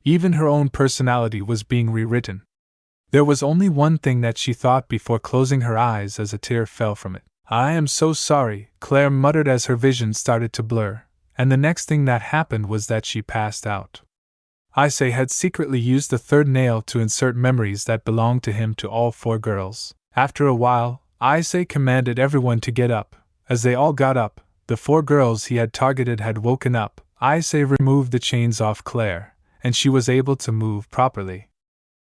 Even her own personality was being rewritten. There was only one thing that she thought before closing her eyes as a tear fell from it. I am so sorry, Claire muttered as her vision started to blur, and the next thing that happened was that she passed out. Issei had secretly used the third nail to insert memories that belonged to him to all 4 girls. After a while, Issei commanded everyone to get up. As they all got up, the 4 girls he had targeted had woken up. Issei removed the chains off Claire, and she was able to move properly.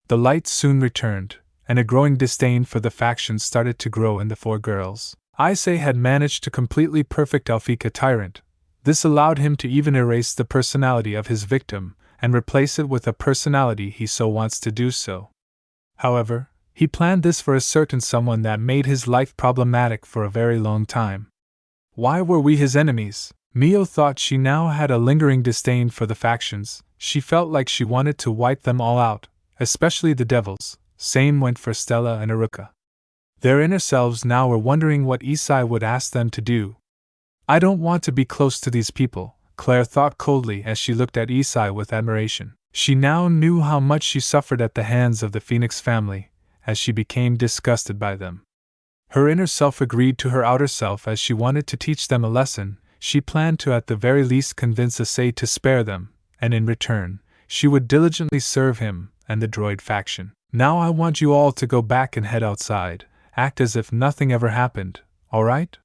The light soon returned, and a growing disdain for the faction started to grow in the 4 girls. Issei had managed to completely perfect Alphika Tyrant. This allowed him to even erase the personality of his victim, and replace it with a personality he so wants to do so. However, he planned this for a certain someone that made his life problematic for a very long time. Why were we his enemies? Mio thought she now had a lingering disdain for the factions. She felt like she wanted to wipe them all out, especially the devils. Same went for Stella and Aruka. Their inner selves now were wondering what Issei would ask them to do. I don't want to be close to these people, Claire thought coldly as she looked at Issei with admiration. She now knew how much she suffered at the hands of the Phoenix family, as she became disgusted by them. Her inner self agreed to her outer self as she wanted to teach them a lesson. She planned to at the very least convince Issei to spare them, and in return, she would diligently serve him and the droid faction. Now I want you all to go back and head outside. Act as if nothing ever happened, alright?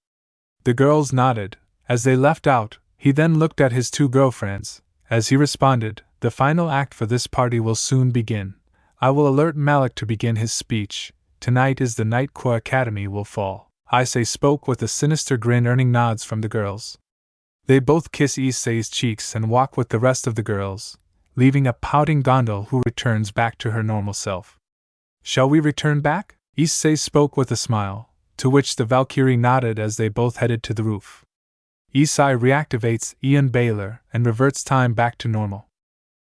The girls nodded. As they left out, he then looked at his 2 girlfriends. As he responded, the final act for this party will soon begin. I will alert Malik to begin his speech. Tonight is the night Qua Academy will fall. Issei spoke with a sinister grin, earning nods from the girls. They both kiss Issei's cheeks and walk with the rest of the girls, leaving a pouting Gondal who returns back to her normal self. Shall we return back? Issei spoke with a smile, to which the Valkyrie nodded as they both headed to the roof. Issei reactivates Ian Baylor and reverts time back to normal.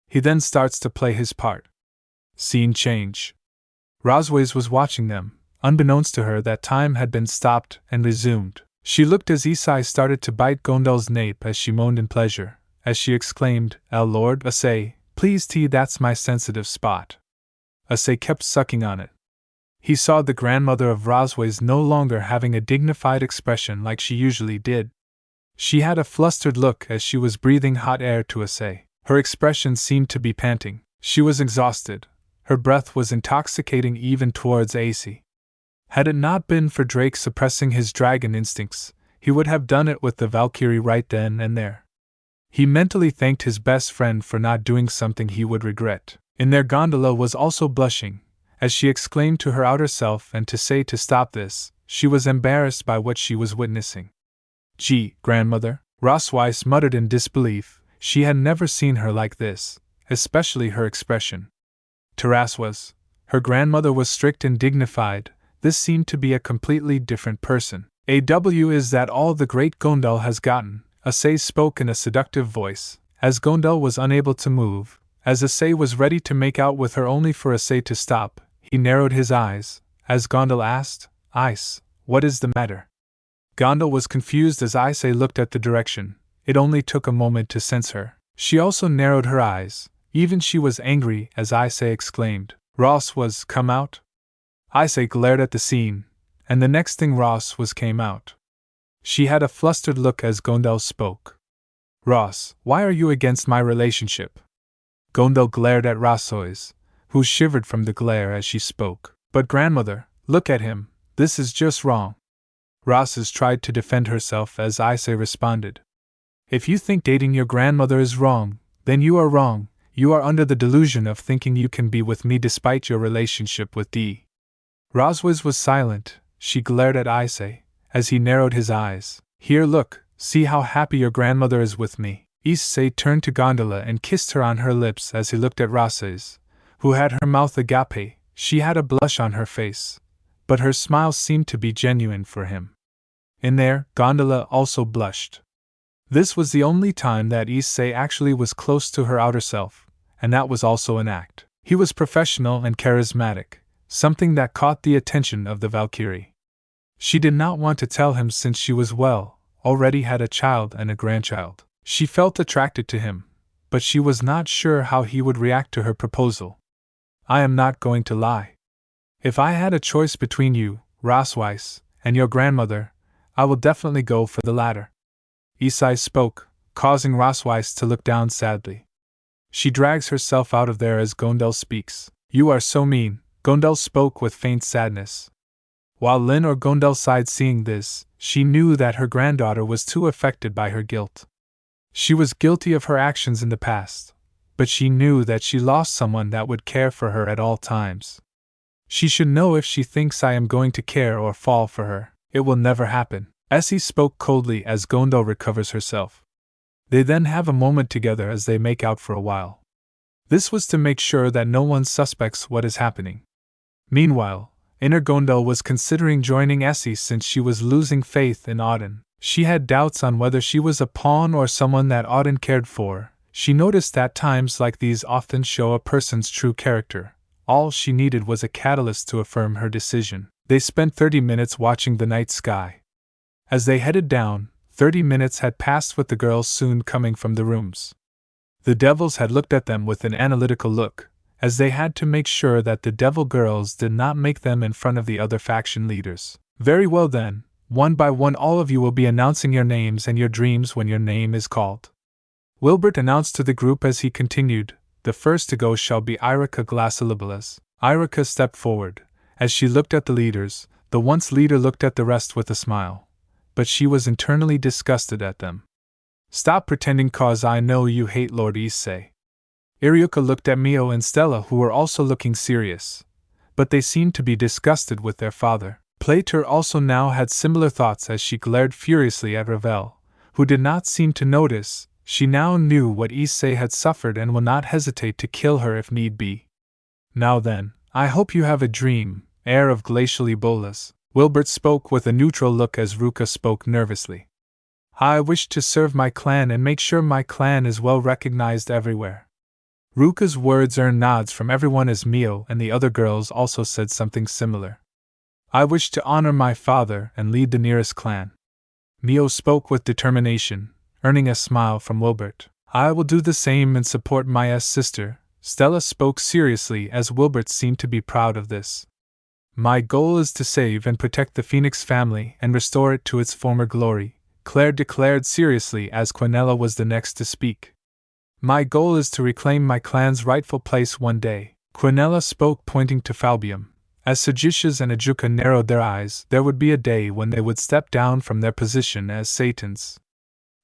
He then starts to play his part. Scene change. Rosways was watching them, unbeknownst to her that time had been stopped and resumed. She looked as Issei started to bite Gondal's nape as she moaned in pleasure, as she exclaimed, Lord Issei, please that's my sensitive spot. Issei kept sucking on it. He saw the grandmother of Rosways no longer having a dignified expression like she usually did. She had a flustered look as she was breathing hot air to Issei. Her expression seemed to be panting. She was exhausted. Her breath was intoxicating even towards Issei. Had it not been for Drake suppressing his dragon instincts, he would have done it with the Valkyrie right then and there. He mentally thanked his best friend for not doing something he would regret. In their gondola was also blushing, as she exclaimed to her outer self and to say to stop this. She was embarrassed by what she was witnessing. Gee, grandmother, Rosweiss muttered in disbelief. She had never seen her like this, especially her expression. Taras was. Her grandmother was strict and dignified. This seemed to be a completely different person. Is that all the great Gondal has gotten? Issei spoke in a seductive voice, as Gondal was unable to move. As Issei was ready to make out with her only for Issei to stop, he narrowed his eyes, as Gondal asked, Ice, what is the matter? Gondal was confused as Issei looked at the direction. It only took a moment to sense her. She also narrowed her eyes. Even she was angry as Issei exclaimed, Ross was come out? Issei glared at the scene, and the next thing Ross was came out. She had a flustered look as Gondal spoke. Ross, why are you against my relationship? Gondal glared at Rossois, who shivered from the glare as she spoke. But grandmother, look at him, this is just wrong. Rosses tried to defend herself as Issei responded. If you think dating your grandmother is wrong, then you are wrong. You are under the delusion of thinking you can be with me despite your relationship with D. Roswiz was silent. She glared at Issei, as he narrowed his eyes. Here look, see how happy your grandmother is with me. Issei turned to Gondola and kissed her on her lips as he looked at Rosses, who had her mouth agape. She had a blush on her face, but her smile seemed to be genuine for him. In there, Gondola also blushed. This was the only time that Issei actually was close to her outer self, and that was also an act. He was professional and charismatic, something that caught the attention of the Valkyrie. She did not want to tell him since she was already had a child and a grandchild. She felt attracted to him, but she was not sure how he would react to her proposal. I am not going to lie. If I had a choice between you, Rosweiss, and your grandmother, I will definitely go for the latter. Issei spoke, causing Rosweiss to look down sadly. She drags herself out of there as Gondel speaks. You are so mean, Gondel spoke with faint sadness. While Lynn or Gondel sighed seeing this, she knew that her granddaughter was too affected by her guilt. She was guilty of her actions in the past, but she knew that she lost someone that would care for her at all times. She should know if she thinks I am going to care or fall for her, it will never happen. Essie spoke coldly as Gondel recovers herself. They then have a moment together as they make out for a while. This was to make sure that no one suspects what is happening. Meanwhile, Inner Gondel was considering joining Essie since she was losing faith in Auden. She had doubts on whether she was a pawn or someone that Auden cared for. She noticed that times like these often show a person's true character. All she needed was a catalyst to affirm her decision. They spent 30 minutes watching the night sky. As they headed down, 30 minutes had passed with the girls soon coming from the rooms. The devils had looked at them with an analytical look, as they had to make sure that the devil girls did not make them in front of the other faction leaders. Very well then, one by one all of you will be announcing your names and your dreams when your name is called. Wilbert announced to the group as he continued, the first to go shall be Irica Glassilibalas. Irica stepped forward. As she looked at the leaders, the once leader looked at the rest with a smile. But she was internally disgusted at them. Stop pretending cause I know you hate Lord Issei. Iriuka looked at Mio and Stella who were also looking serious. But they seemed to be disgusted with their father. Plater also now had similar thoughts as she glared furiously at Ravel, who did not seem to notice. She now knew what Issei had suffered and will not hesitate to kill her if need be. Now then, I hope you have a dream, heir of glacial Ebolas. Wilbert spoke with a neutral look as Ruka spoke nervously. I wish to serve my clan and make sure my clan is well recognized everywhere. Ruka's words earned nods from everyone as Mio and the other girls also said something similar. I wish to honor my father and lead the nearest clan. Mio spoke with determination, earning a smile from Wilbert. I will do the same and support my sister. Stella spoke seriously as Wilbert seemed to be proud of this. My goal is to save and protect the Phoenix family and restore it to its former glory, Claire declared seriously as Quinella was the next to speak. My goal is to reclaim my clan's rightful place one day, Quinella spoke pointing to Falbium. As Sagitius and Ajuka narrowed their eyes, there would be a day when they would step down from their position as Satans.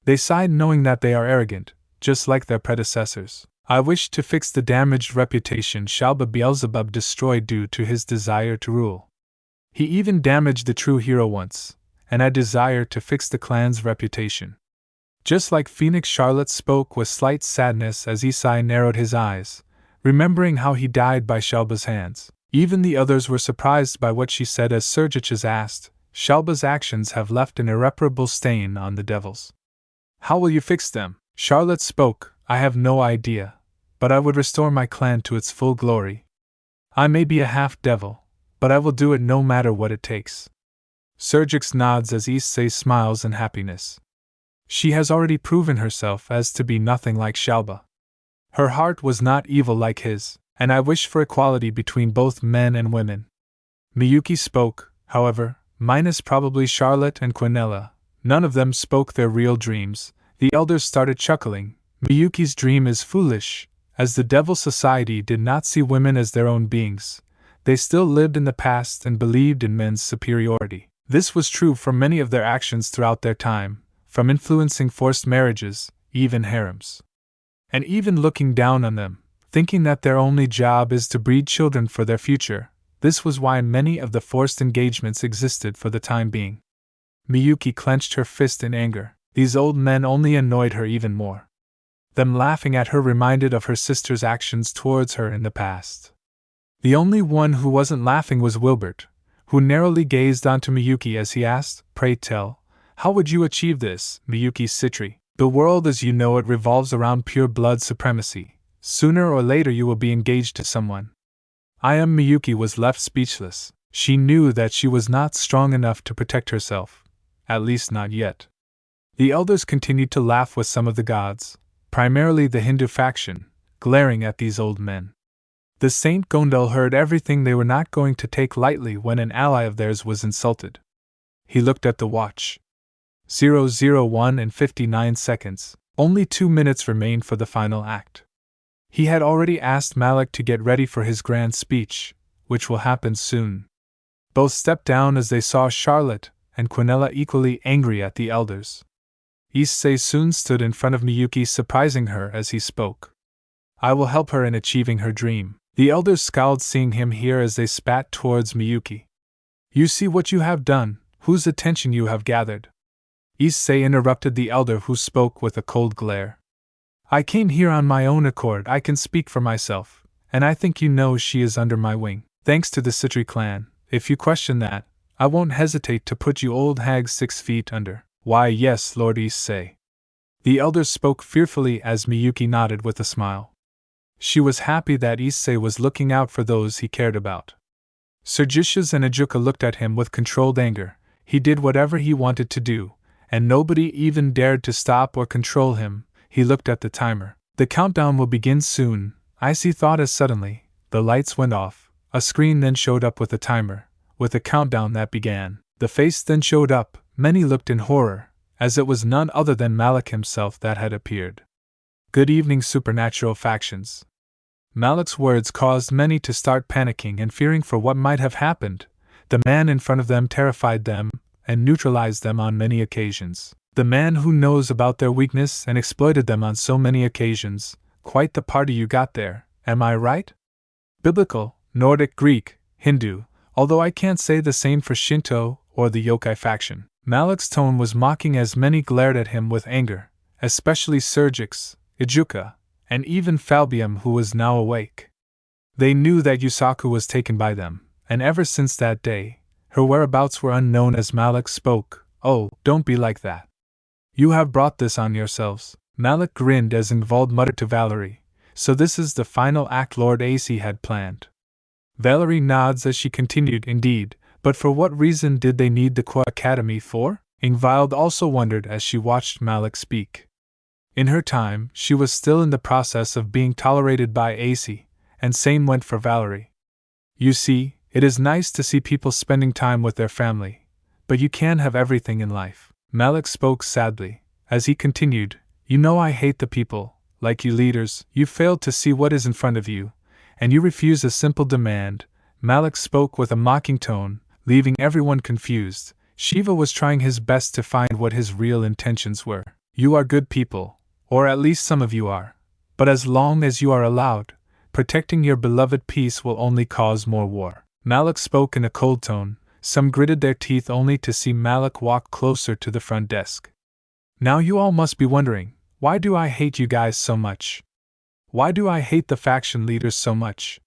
They sighed knowing that they are arrogant, just like their predecessors. I wish to fix the damaged reputation Shalba Beelzebub destroyed due to his desire to rule. He even damaged the true hero once, and I desire to fix the clan's reputation. Just like Phoenix, Charlotte spoke with slight sadness as Issei narrowed his eyes, remembering how he died by Shalba's hands. Even the others were surprised by what she said as Sergiches asked, Shalba's actions have left an irreparable stain on the devils. How will you fix them? Charlotte spoke, I have no idea, but I would restore my clan to its full glory. I may be a half-devil, but I will do it no matter what it takes. Sergix nods as Issei smiles in happiness. She has already proven herself as to be nothing like Shalba. Her heart was not evil like his, and I wish for equality between both men and women. Miyuki spoke, however, minus probably Charlotte and Quinella. None of them spoke their real dreams. The elders started chuckling. Miyuki's dream is foolish, as the Devil Society did not see women as their own beings. They still lived in the past and believed in men's superiority. This was true for many of their actions throughout their time, from influencing forced marriages, even harems. And even looking down on them, thinking that their only job is to breed children for their future. This was why many of the forced engagements existed for the time being. Miyuki clenched her fist in anger. These old men only annoyed her even more. Them laughing at her reminded of her sister's actions towards her in the past. The only one who wasn't laughing was Wilbert, who narrowly gazed onto Miyuki as he asked, Pray tell, how would you achieve this, Miyuki Citri? The world as you know it revolves around pure blood supremacy. Sooner or later you will be engaged to someone. Miyuki was left speechless. She knew that she was not strong enough to protect herself, at least not yet. The elders continued to laugh with some of the gods, primarily the Hindu faction, glaring at these old men. The Saint Gondel heard everything. They were not going to take lightly when an ally of theirs was insulted. He looked at the watch. 001 and 59 seconds. Only 2 minutes remained for the final act. He had already asked Malik to get ready for his grand speech, which will happen soon. Both stepped down as they saw Charlotte and Quinella equally angry at the elders. Issei soon stood in front of Miyuki, surprising her as he spoke. I will help her in achieving her dream. The elders scowled seeing him here as they spat towards Miyuki. You see what you have done, whose attention you have gathered. Issei interrupted the elder, who spoke with a cold glare. I came here on my own accord. I can speak for myself, and I think you know she is under my wing, thanks to the Citri clan. If you question that, I won't hesitate to put you old hags 6 feet under. Why yes, Lord Issei. The elders spoke fearfully as Miyuki nodded with a smile. She was happy that Issei was looking out for those he cared about. Sergitius and Ajuka looked at him with controlled anger. He did whatever he wanted to do, and nobody even dared to stop or control him. He looked at the timer. The countdown will begin soon, Issei thought as suddenly the lights went off. A screen then showed up with a timer, with a countdown that began. The face then showed up. Many looked in horror, as it was none other than Malik himself that had appeared. Good evening, supernatural factions. Malik's words caused many to start panicking and fearing for what might have happened. The man in front of them terrified them and neutralized them on many occasions. The man who knows about their weakness and exploited them on so many occasions. Quite the party you got there, am I right? Biblical, Nordic, Greek, Hindu, although I can't say the same for Shinto or the yokai faction. Malik's tone was mocking as many glared at him with anger, especially Sergix, Ijuka, and even Falbium, who was now awake. They knew that Yusaku was taken by them, and ever since that day, her whereabouts were unknown. As Malik spoke. Oh, don't be like that. You have brought this on yourselves. Malik grinned as Ingvald muttered to Valerie, so this is the final act Lord Issei had planned. Valerie nods as she continued, indeed, but for what reason did they need the Qua Academy for? Ingvald also wondered as she watched Malik speak. In her time, she was still in the process of being tolerated by Issei, and same went for Valerie. You see, it is nice to see people spending time with their family, but you can't have everything in life. Malik spoke sadly, as he continued, you know I hate the people, like you leaders. You failed to see what is in front of you, and you refuse a simple demand. Malik spoke with a mocking tone, leaving everyone confused. Shiva was trying his best to find what his real intentions were. You are good people, or at least some of you are, but as long as you are allowed, protecting your beloved peace will only cause more war. Malik spoke in a cold tone. Some gritted their teeth only to see Malik walk closer to the front desk. Now you all must be wondering, why do I hate you guys so much? Why do I hate the faction leaders so much?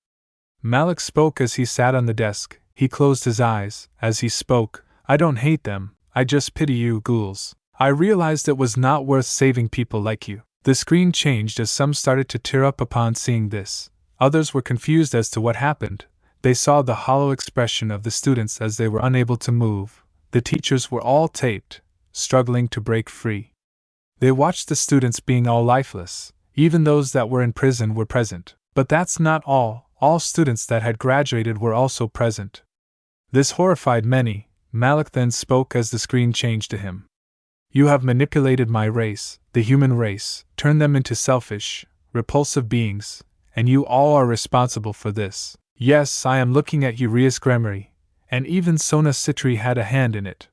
Malik spoke as he sat on the desk. He closed his eyes as he spoke. I don't hate them, I just pity you ghouls. I realized it was not worth saving people like you. The screen changed as some started to tear up upon seeing this. Others were confused as to what happened. They saw the hollow expression of the students as they were unable to move. The teachers were all taped, struggling to break free. They watched the students being all lifeless. Even those that were in prison were present. But that's not all. All students that had graduated were also present. This horrified many. Malik then spoke as the screen changed to him. You have manipulated my race, the human race, turned them into selfish, repulsive beings, and you all are responsible for this. Yes, I am looking at you, Rias Gremory, and even Sona Citri had a hand in it.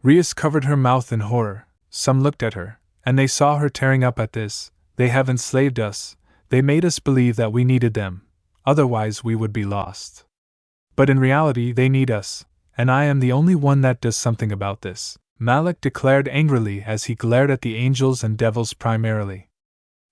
Rias covered her mouth in horror. Some looked at her, and they saw her tearing up at this. They have enslaved us. They made us believe that we needed them, otherwise we would be lost. But in reality they need us, and I am the only one that does something about this, Malik declared angrily as he glared at the angels and devils primarily.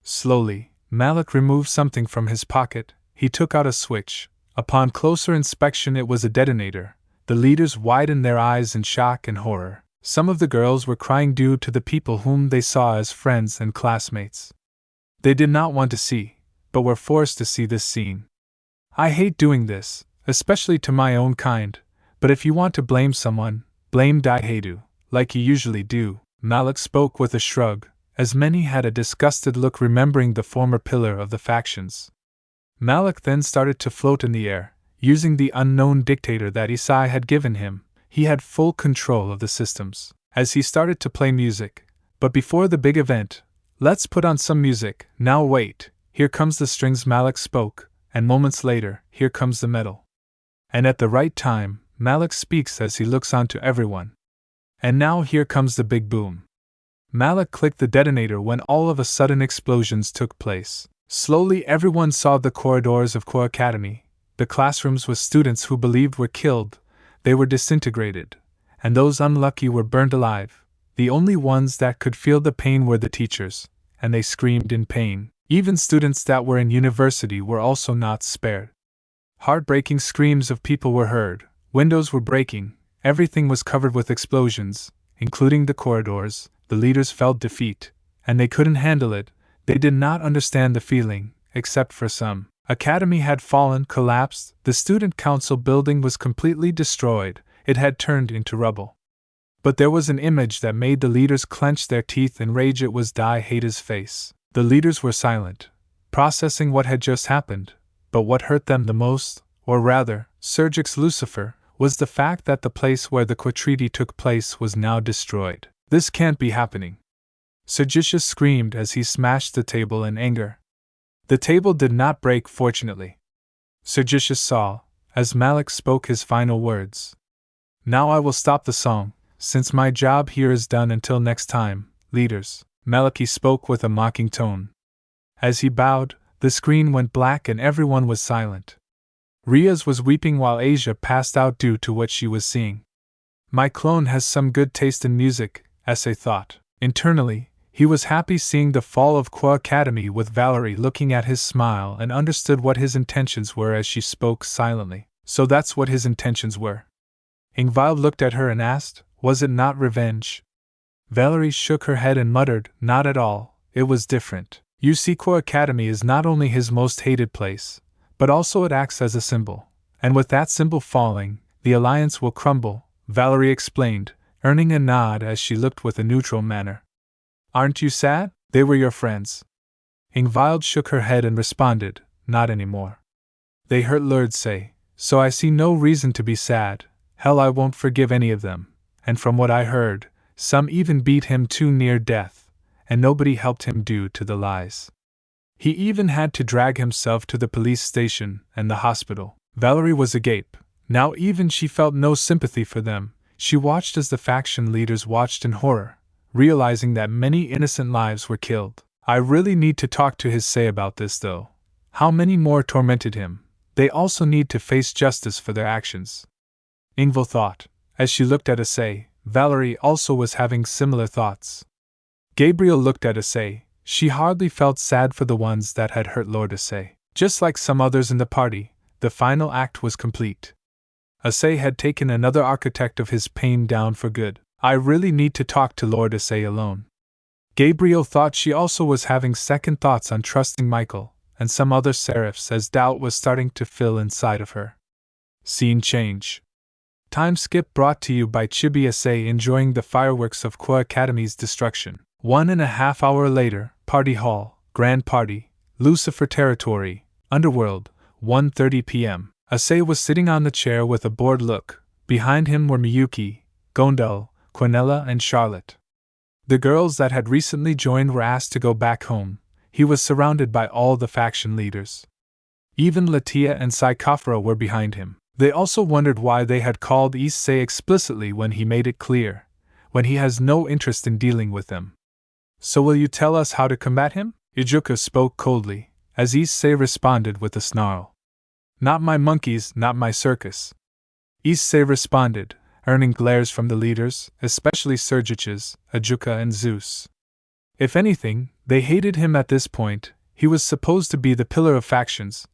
Slowly, Malik removed something from his pocket. He took out a switch. Upon closer inspection it was a detonator. The leaders widened their eyes in shock and horror. Some of the girls were crying due to the people whom they saw as friends and classmates. They did not want to see, but were forced to see this scene. I hate doing this, especially to my own kind, but if you want to blame someone, blame Daihedu, like you usually do. Malik spoke with a shrug, as many had a disgusted look remembering the former pillar of the factions. Malik then started to float in the air, using the unknown dictator that Issei had given him. He had full control of the systems. As he started to play music, but before the big event, Let's put on some music. Now wait, here comes the strings, Malik spoke, and moments later, here comes the metal. And at the right time, Malik speaks as he looks on to everyone. And now here comes the big boom. Malik clicked the detonator when all of a sudden explosions took place. Slowly everyone saw the corridors of Core Academy, the classrooms with students who believed were killed, they were disintegrated, and those unlucky were burned alive. The only ones that could feel the pain were the teachers, and they screamed in pain. Even students that were in university were also not spared. Heartbreaking screams of people were heard, windows were breaking, everything was covered with explosions, including the corridors. The leaders felt defeat, and they couldn't handle it. They did not understand the feeling, except for some. Academy had fallen, collapsed, the student council building was completely destroyed, it had turned into rubble. But there was an image that made the leaders clench their teeth in rage. It was Dai Haita's face. The leaders were silent, processing what had just happened, but what hurt them the most, or rather, Sergix Lucifer, was the fact that the place where the treaty took place was now destroyed. This can't be happening. Sergicius screamed as he smashed the table in anger. The table did not break, fortunately. Sergicius saw, as Malik spoke his final words. Now I will stop the song, since my job here is done. Until next time, leaders. Maliki spoke with a mocking tone. As he bowed, the screen went black and everyone was silent. Riaz was weeping while Asia passed out due to what she was seeing. My clone has some good taste in music, Issei thought. Internally, he was happy seeing the fall of Qua Academy, with Valerie looking at his smile and understood what his intentions were as she spoke silently. So that's what his intentions were. Ingvild looked at her and asked, was it not revenge? Valerie shook her head and muttered, not at all, it was different. You see, Qua Academy is not only his most hated place, but also it acts as a symbol. And with that symbol falling, the alliance will crumble, Valerie explained, earning a nod as she looked with a neutral manner. Aren't you sad? They were your friends. Ingvild shook her head and responded, not anymore. They hurt Lurdsay, so I see no reason to be sad. Hell, I won't forgive any of them. And from what I heard, some even beat him too near death, and nobody helped him due to the lies. He even had to drag himself to the police station and the hospital. Valerie was agape. Now even she felt no sympathy for them. She watched as the faction leaders watched in horror, realizing that many innocent lives were killed. I really need to talk to issei about this, though. How many more tormented him? They also need to face justice for their actions. Ingvild thought. As she looked at issei, Valerie also was having similar thoughts. Gabriel looked at issei. She hardly felt sad for the ones that had hurt Lord Issei. Just like some others in the party, the final act was complete. Issei had taken another architect of his pain down for good. I really need to talk to Lord Issei alone. Gabriel thought she also was having second thoughts on trusting Michael and some other seraphs, as doubt was starting to fill inside of her. Scene change. Time skip brought to you by Chibi Issei enjoying the fireworks of Qua Academy's destruction. 1.5 hours later, Party Hall, Grand Party, Lucifer Territory, Underworld, 1:30 p.m. Issei was sitting on the chair with a bored look. Behind him were Miyuki, Gondel, Quinella, and Charlotte. The girls that had recently joined were asked to go back home. He was surrounded by all the faction leaders. Even Latia and Psychophora were behind him. They also wondered why they had called issei explicitly when he made it clear, when he has no interest in dealing with them. So will you tell us how to combat him? Ijuka spoke coldly, as issei responded with a snarl. Not my monkeys, not my circus. Issei responded, earning glares from the leaders, especially Sergiches, Ijuka, and Zeus. If anything, they hated him at this point. He was supposed to be the pillar of factions,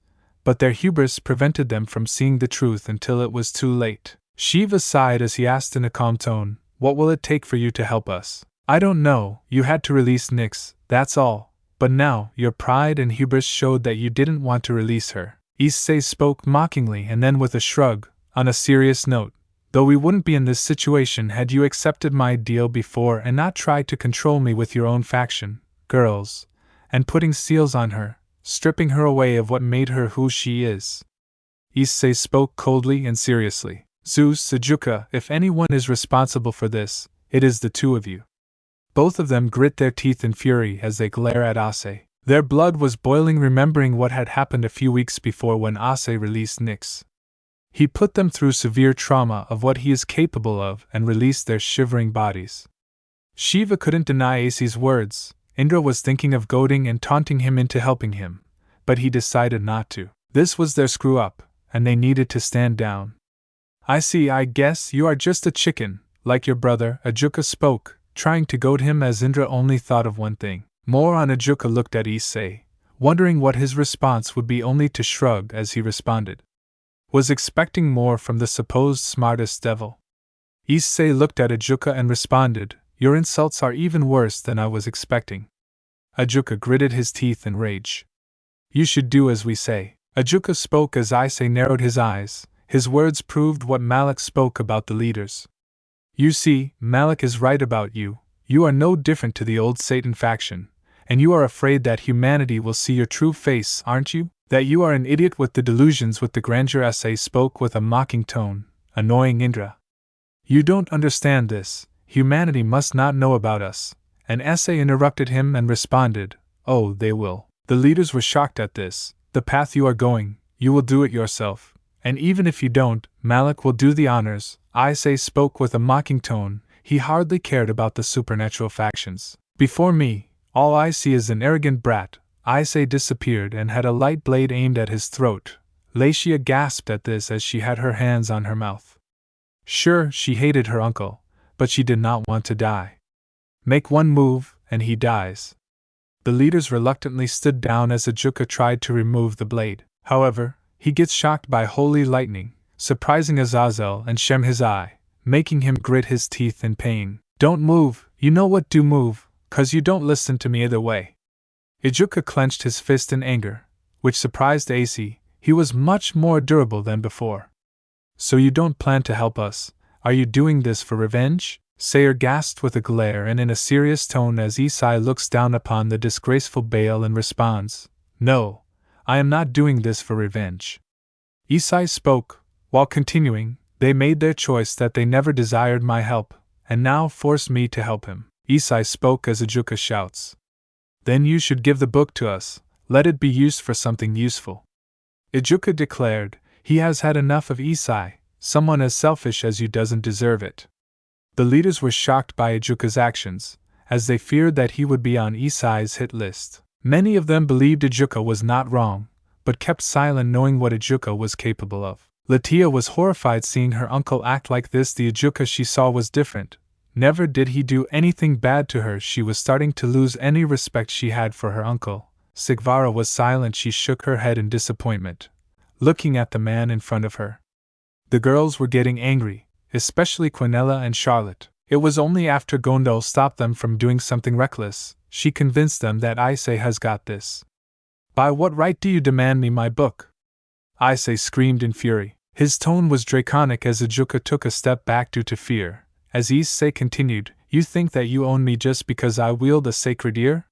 but their hubris prevented them from seeing the truth until it was too late. Shiva sighed as he asked in a calm tone, what will it take for you to help us? I don't know, you had to release Nyx, that's all, but now, your pride and hubris showed that you didn't want to release her. Issei spoke mockingly and then with a shrug, on a serious note, though we wouldn't be in this situation had you accepted my deal before and not tried to control me with your own faction, girls, and putting seals on her, stripping her away of what made her who she is. Issei spoke coldly and seriously. Zeus, Ijuka, if anyone is responsible for this, it is the two of you. Both of them grit their teeth in fury as they glare at Issei. Their blood was boiling, remembering what had happened a few weeks before when Issei released Nyx. He put them through severe trauma of what he is capable of and released their shivering bodies. Shiva couldn't deny Issei's words. Indra was thinking of goading and taunting him into helping him, but he decided not to. This was their screw-up, and they needed to stand down. I guess you are just a chicken, like your brother, Ajuka spoke, trying to goad him as Indra only thought of one thing. More on Ajuka looked at Issei, wondering what his response would be, only to shrug as he responded. Was expecting more from the supposed smartest devil. Issei looked at Ajuka and responded, "Your insults are even worse than I was expecting." Ajuka gritted his teeth in rage. "You should do as we say." Ajuka spoke as Issei narrowed his eyes. His words proved what Malik spoke about the leaders. "You see, Malik is right about you. You are no different to the old Satan faction, and you are afraid that humanity will see your true face, aren't you? That you are an idiot with the delusions with the grandeur." Issei spoke with a mocking tone, annoying Indra. "You don't understand this. Humanity must not know about us." And Issei interrupted him and responded, "Oh, they will." The leaders were shocked at this. "The path you are going, you will do it yourself. And even if you don't, Malik will do the honors." Issei spoke with a mocking tone. He hardly cared about the supernatural factions. "Before me, all I see is an arrogant brat." Issei disappeared and had a light blade aimed at his throat. Lashia gasped at this as she had her hands on her mouth. Sure, she hated her uncle, but she did not want to die. Make one move, and he dies. The leaders reluctantly stood down as Ajuka tried to remove the blade. However, he gets shocked by holy lightning, surprising Azazel and Shem his eye, making him grit his teeth in pain. "Don't move, you know what, do move, 'cause you don't listen to me either way." Ajuka clenched his fist in anger, which surprised Issei. He was much more durable than before. "So you don't plan to help us? Are you doing this for revenge?" Sayer gasped with a glare and in a serious tone as Issei looks down upon the disgraceful Baal and responds, "No, I am not doing this for revenge." Issei spoke, while continuing, "They made their choice that they never desired my help, and now force me to help him." Issei spoke as Ajuka shouts, "Then you should give the book to us, let it be used for something useful." Ajuka declared, "He has had enough of Issei, someone as selfish as you doesn't deserve it." The leaders were shocked by Ajuka's actions, as they feared that he would be on Issei's hit list. Many of them believed Ajuka was not wrong, but kept silent knowing what Ajuka was capable of. Latia was horrified seeing her uncle act like this. The Ajuka she saw was different. Never did he do anything bad to her. She was starting to lose any respect she had for her uncle. Sigvara was silent. She shook her head in disappointment, looking at the man in front of her. The girls were getting angry, especially Quinella and Charlotte. It was only after Gondal stopped them from doing something reckless, she convinced them that Issei has got this. "By what right do you demand me my book?" Issei screamed in fury. His tone was draconic as Ajuka took a step back due to fear. As Issei continued, "You think that you own me just because I wield a sacred ear?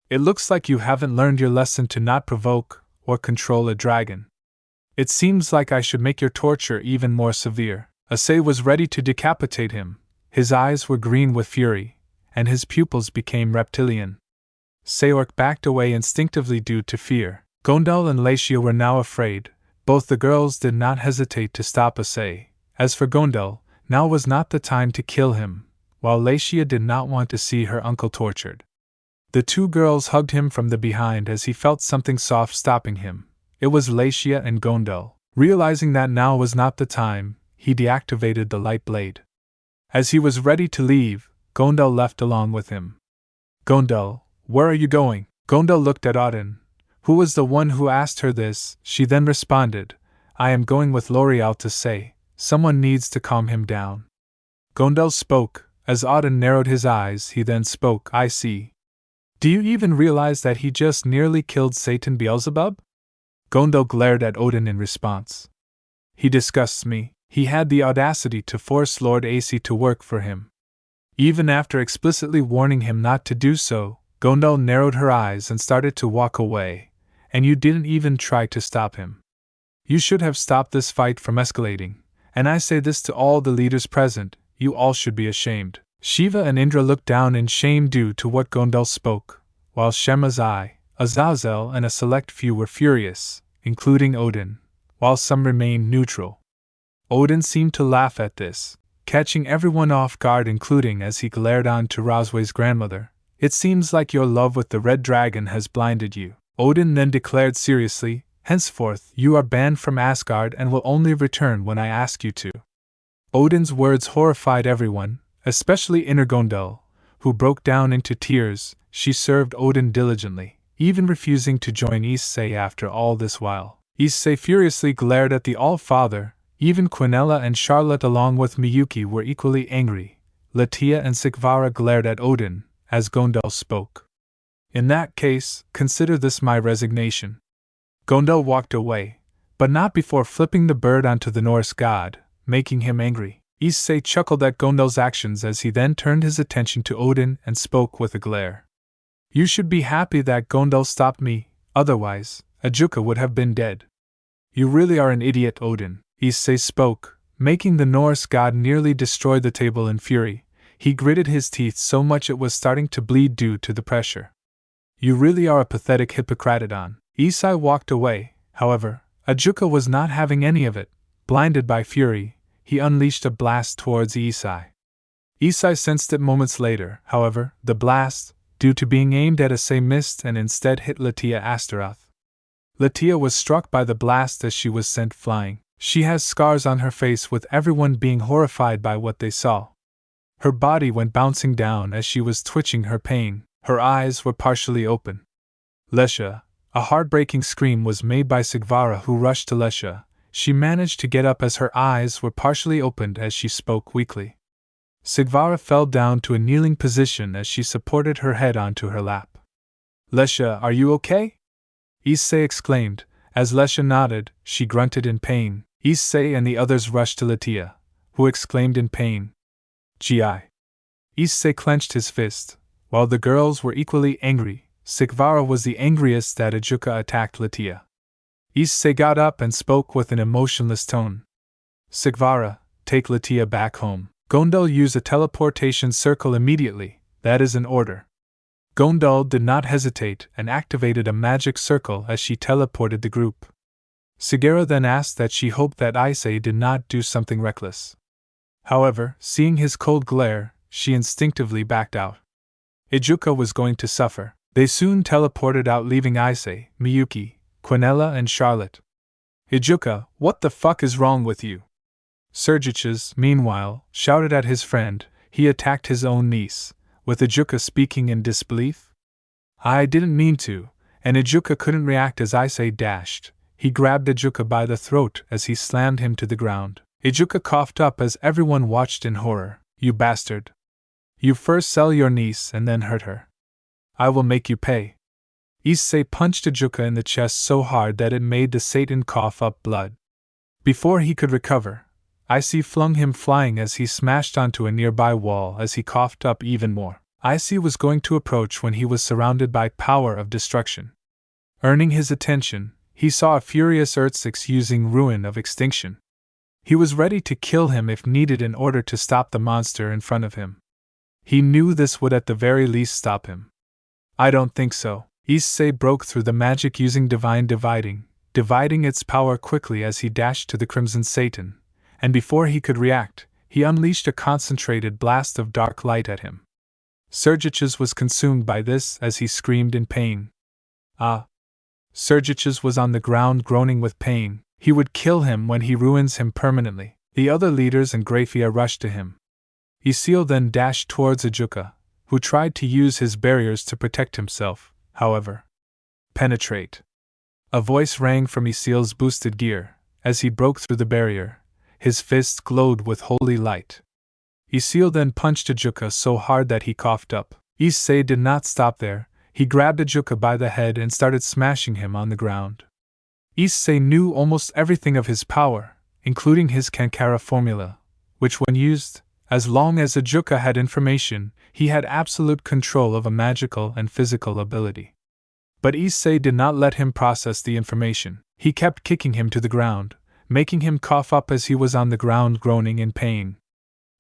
It looks like you haven't learned your lesson to not provoke or control a dragon. It seems like I should make your torture even more severe." Issei was ready to decapitate him. His eyes were green with fury, and his pupils became reptilian. Seork backed away instinctively due to fear. Gondal and Lashia were now afraid. Both the girls did not hesitate to stop Issei. As for Gondal, now was not the time to kill him, while Lashia did not want to see her uncle tortured. The two girls hugged him from the behind as he felt something soft stopping him. It was Lashia and Gondal. Realizing that now was not the time, he deactivated the light blade. As he was ready to leave, Gondal left along with him. "Gondal, where are you going?" Gondal looked at Auden, who was the one who asked her this. She then responded, "I am going with L'Oreal to say, someone needs to calm him down." Gondal spoke. As Auden narrowed his eyes, he then spoke, "I see. Do you even realize that he just nearly killed Satan Beelzebub?" Gondal glared at Odin in response. "He disgusts me. He had the audacity to force Lord Issei to work for him. Even after explicitly warning him not to do so." Gondal narrowed her eyes and started to walk away. "And you didn't even try to stop him. You should have stopped this fight from escalating, and I say this to all the leaders present, you all should be ashamed." Shiva and Indra looked down in shame due to what Gondal spoke, while Shemazai, Azazel, and a select few were furious, including Odin, while some remained neutral. Odin seemed to laugh at this, catching everyone off guard, including as he glared on to Rosway's grandmother. It seems like your love with the red dragon has blinded you. Odin then declared seriously, henceforth you are banned from Asgard and will only return when I ask you to. Odin's words horrified everyone, especially Gondal, who broke down into tears. She served Odin diligently, even refusing to join issei after all this while. Issei furiously glared at the All-Father. Even Quinella and Charlotte along with Miyuki were equally angry. Latia and Sikvara glared at Odin, as Gondal spoke. In that case, consider this my resignation. Gondal walked away, but not before flipping the bird onto the Norse god, making him angry. Issei chuckled at Gondal's actions as he then turned his attention to Odin and spoke with a glare. You should be happy that Gondal stopped me, otherwise, Ajuka would have been dead. You really are an idiot, Odin, Issei spoke, making the Norse god nearly destroy the table in fury. He gritted his teeth so much it was starting to bleed due to the pressure. You really are a pathetic Hippocratidon. Issei walked away, however. Ajuka was not having any of it. Blinded by fury, he unleashed a blast towards Issei. Issei sensed it moments later, however. The blast, due to being aimed at Issei, missed and instead hit Latia Astaroth. Latia was struck by the blast as she was sent flying. She has scars on her face, with everyone being horrified by what they saw. Her body went bouncing down as she was twitching her pain. Her eyes were partially open. Lesha, a heartbreaking scream was made by Sigvara, who rushed to Lesha. She managed to get up as her eyes were partially opened as she spoke weakly. Sigvara fell down to a kneeling position as she supported her head onto her lap. Lesha, are you okay? Issei exclaimed. As Lesha nodded, she grunted in pain. Issei and the others rushed to Latia, who exclaimed in pain. Gi. Issei clenched his fist. While the girls were equally angry, Sigvara was the angriest that Ajuka attacked Latia. Issei got up and spoke with an emotionless tone. Sigvara, take Latia back home. Gondal use a teleportation circle immediately, that is an order. Gondal did not hesitate and activated a magic circle as she teleported the group. Sigera then asked that she hoped that Issei did not do something reckless. However, seeing his cold glare, she instinctively backed out. Ajuka was going to suffer. They soon teleported out, leaving Issei, Miyuki, Quinella and Charlotte. Ajuka, what the fuck is wrong with you? Sergiches, meanwhile, shouted at his friend. He attacked his own niece, with Ajuka speaking in disbelief. I didn't mean to, and Ajuka couldn't react as Issei dashed. He grabbed Ajuka by the throat as he slammed him to the ground. Ajuka coughed up as everyone watched in horror. You bastard. You first sell your niece and then hurt her. I will make you pay. Issei punched Ajuka in the chest so hard that it made the Satan cough up blood. Before he could recover, Issei flung him flying as he smashed onto a nearby wall as he coughed up even more. Issei was going to approach when he was surrounded by power of destruction. Earning his attention, he saw a furious Urtsix using Ruin of Extinction. He was ready to kill him if needed in order to stop the monster in front of him. He knew this would at the very least stop him. I don't think so. Issei broke through the magic using Divine Dividing, dividing its power quickly as he dashed to the Crimson Satan, and before he could react, he unleashed a concentrated blast of dark light at him. Sergiches was consumed by this as he screamed in pain. Ah! Sergiches was on the ground groaning with pain. He would kill him when he ruins him permanently. The other leaders and Grafia rushed to him. Isil then dashed towards Ajuka, who tried to use his barriers to protect himself, however. Penetrate. A voice rang from Isil's boosted gear. As he broke through the barrier, his fists glowed with holy light. Isil then punched Ajuka so hard that he coughed up. Issei did not stop there. He grabbed Ajuka by the head and started smashing him on the ground. Issei knew almost everything of his power, including his Kankara formula, which when used, as long as Ajuka had information, he had absolute control of a magical and physical ability. But Issei did not let him process the information. He kept kicking him to the ground, making him cough up as he was on the ground groaning in pain.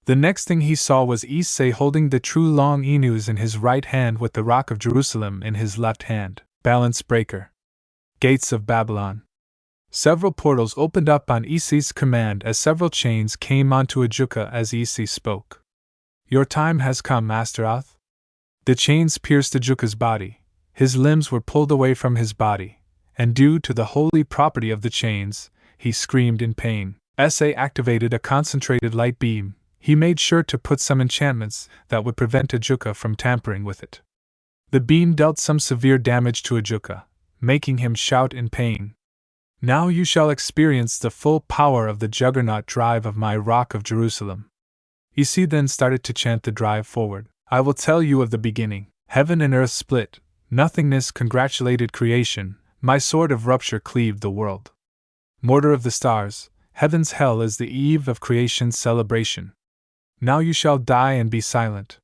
The next thing he saw was Issei holding the true long Enus in his right hand with the Rock of Jerusalem in his left hand. Balance breaker. Gates of Babylon. Several portals opened up on Issei's command as several chains came onto Ajuka as Issei spoke. Your time has come, Master Oth. The chains pierced Ajuka's body. His limbs were pulled away from his body, and due to the holy property of the chains, he screamed in pain. Issei activated a concentrated light beam. He made sure to put some enchantments that would prevent Ajuka from tampering with it. The beam dealt some severe damage to Ajuka, making him shout in pain. Now you shall experience the full power of the juggernaut drive of my Rock of Jerusalem. Issei then started to chant the drive forward. I will tell you of the beginning. Heaven and earth split. Nothingness congratulated creation. My sword of rupture cleaved the world. Mortar of the stars. Heaven's hell is the eve of creation's celebration. Now you shall die and be silent.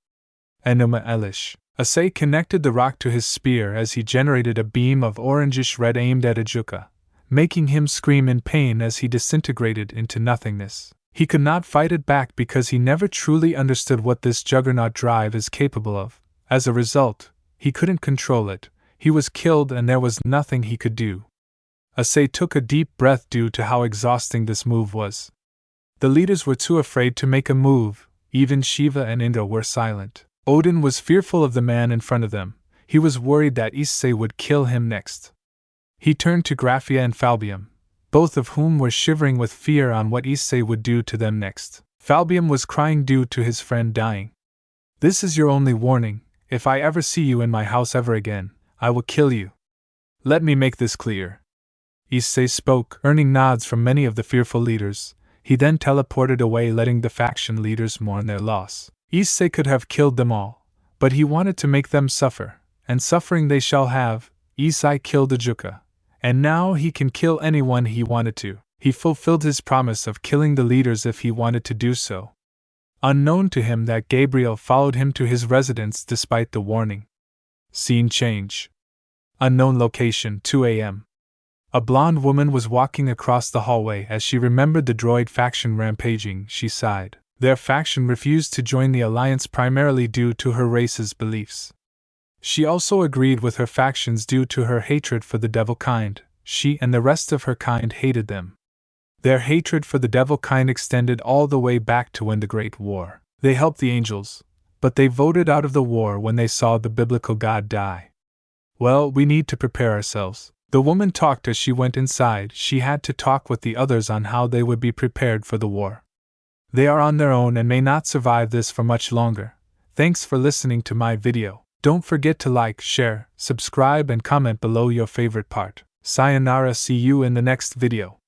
Enuma Elish. Issei connected the rock to his spear as he generated a beam of orangish red aimed at Ajuka, making him scream in pain as he disintegrated into nothingness. He could not fight it back because he never truly understood what this juggernaut drive is capable of. As a result, he couldn't control it. He was killed and there was nothing he could do. Issei took a deep breath due to how exhausting this move was. The leaders were too afraid to make a move. Even Shiva and Indra were silent. Odin was fearful of the man in front of them. He was worried that Issei would kill him next. He turned to Graphia and Falbium, both of whom were shivering with fear on what Issei would do to them next. Falbium was crying due to his friend dying. This is your only warning. If I ever see you in my house ever again, I will kill you. Let me make this clear. Issei spoke, earning nods from many of the fearful leaders. He then teleported away, letting the faction leaders mourn their loss. Issei could have killed them all, but he wanted to make them suffer, and suffering they shall have. Issei killed Ajuka, and now he can kill anyone he wanted to. He fulfilled his promise of killing the leaders if he wanted to do so. Unknown to him that Gabriel followed him to his residence despite the warning. Scene change. Unknown location, 2 a.m. A blonde woman was walking across the hallway as she remembered the droid faction rampaging. She sighed. Their faction refused to join the alliance primarily due to her race's beliefs. She also agreed with her factions due to her hatred for the devil kind. She and the rest of her kind hated them. Their hatred for the devil kind extended all the way back to when the Great War. They helped the angels, but they voted out of the war when they saw the biblical God die. Well, we need to prepare ourselves. The woman talked as she went inside. She had to talk with the others on how they would be prepared for the war. They are on their own and may not survive this for much longer. Thanks for listening to my video. Don't forget to like, share, subscribe and comment below your favorite part. Sayonara, see you in the next video.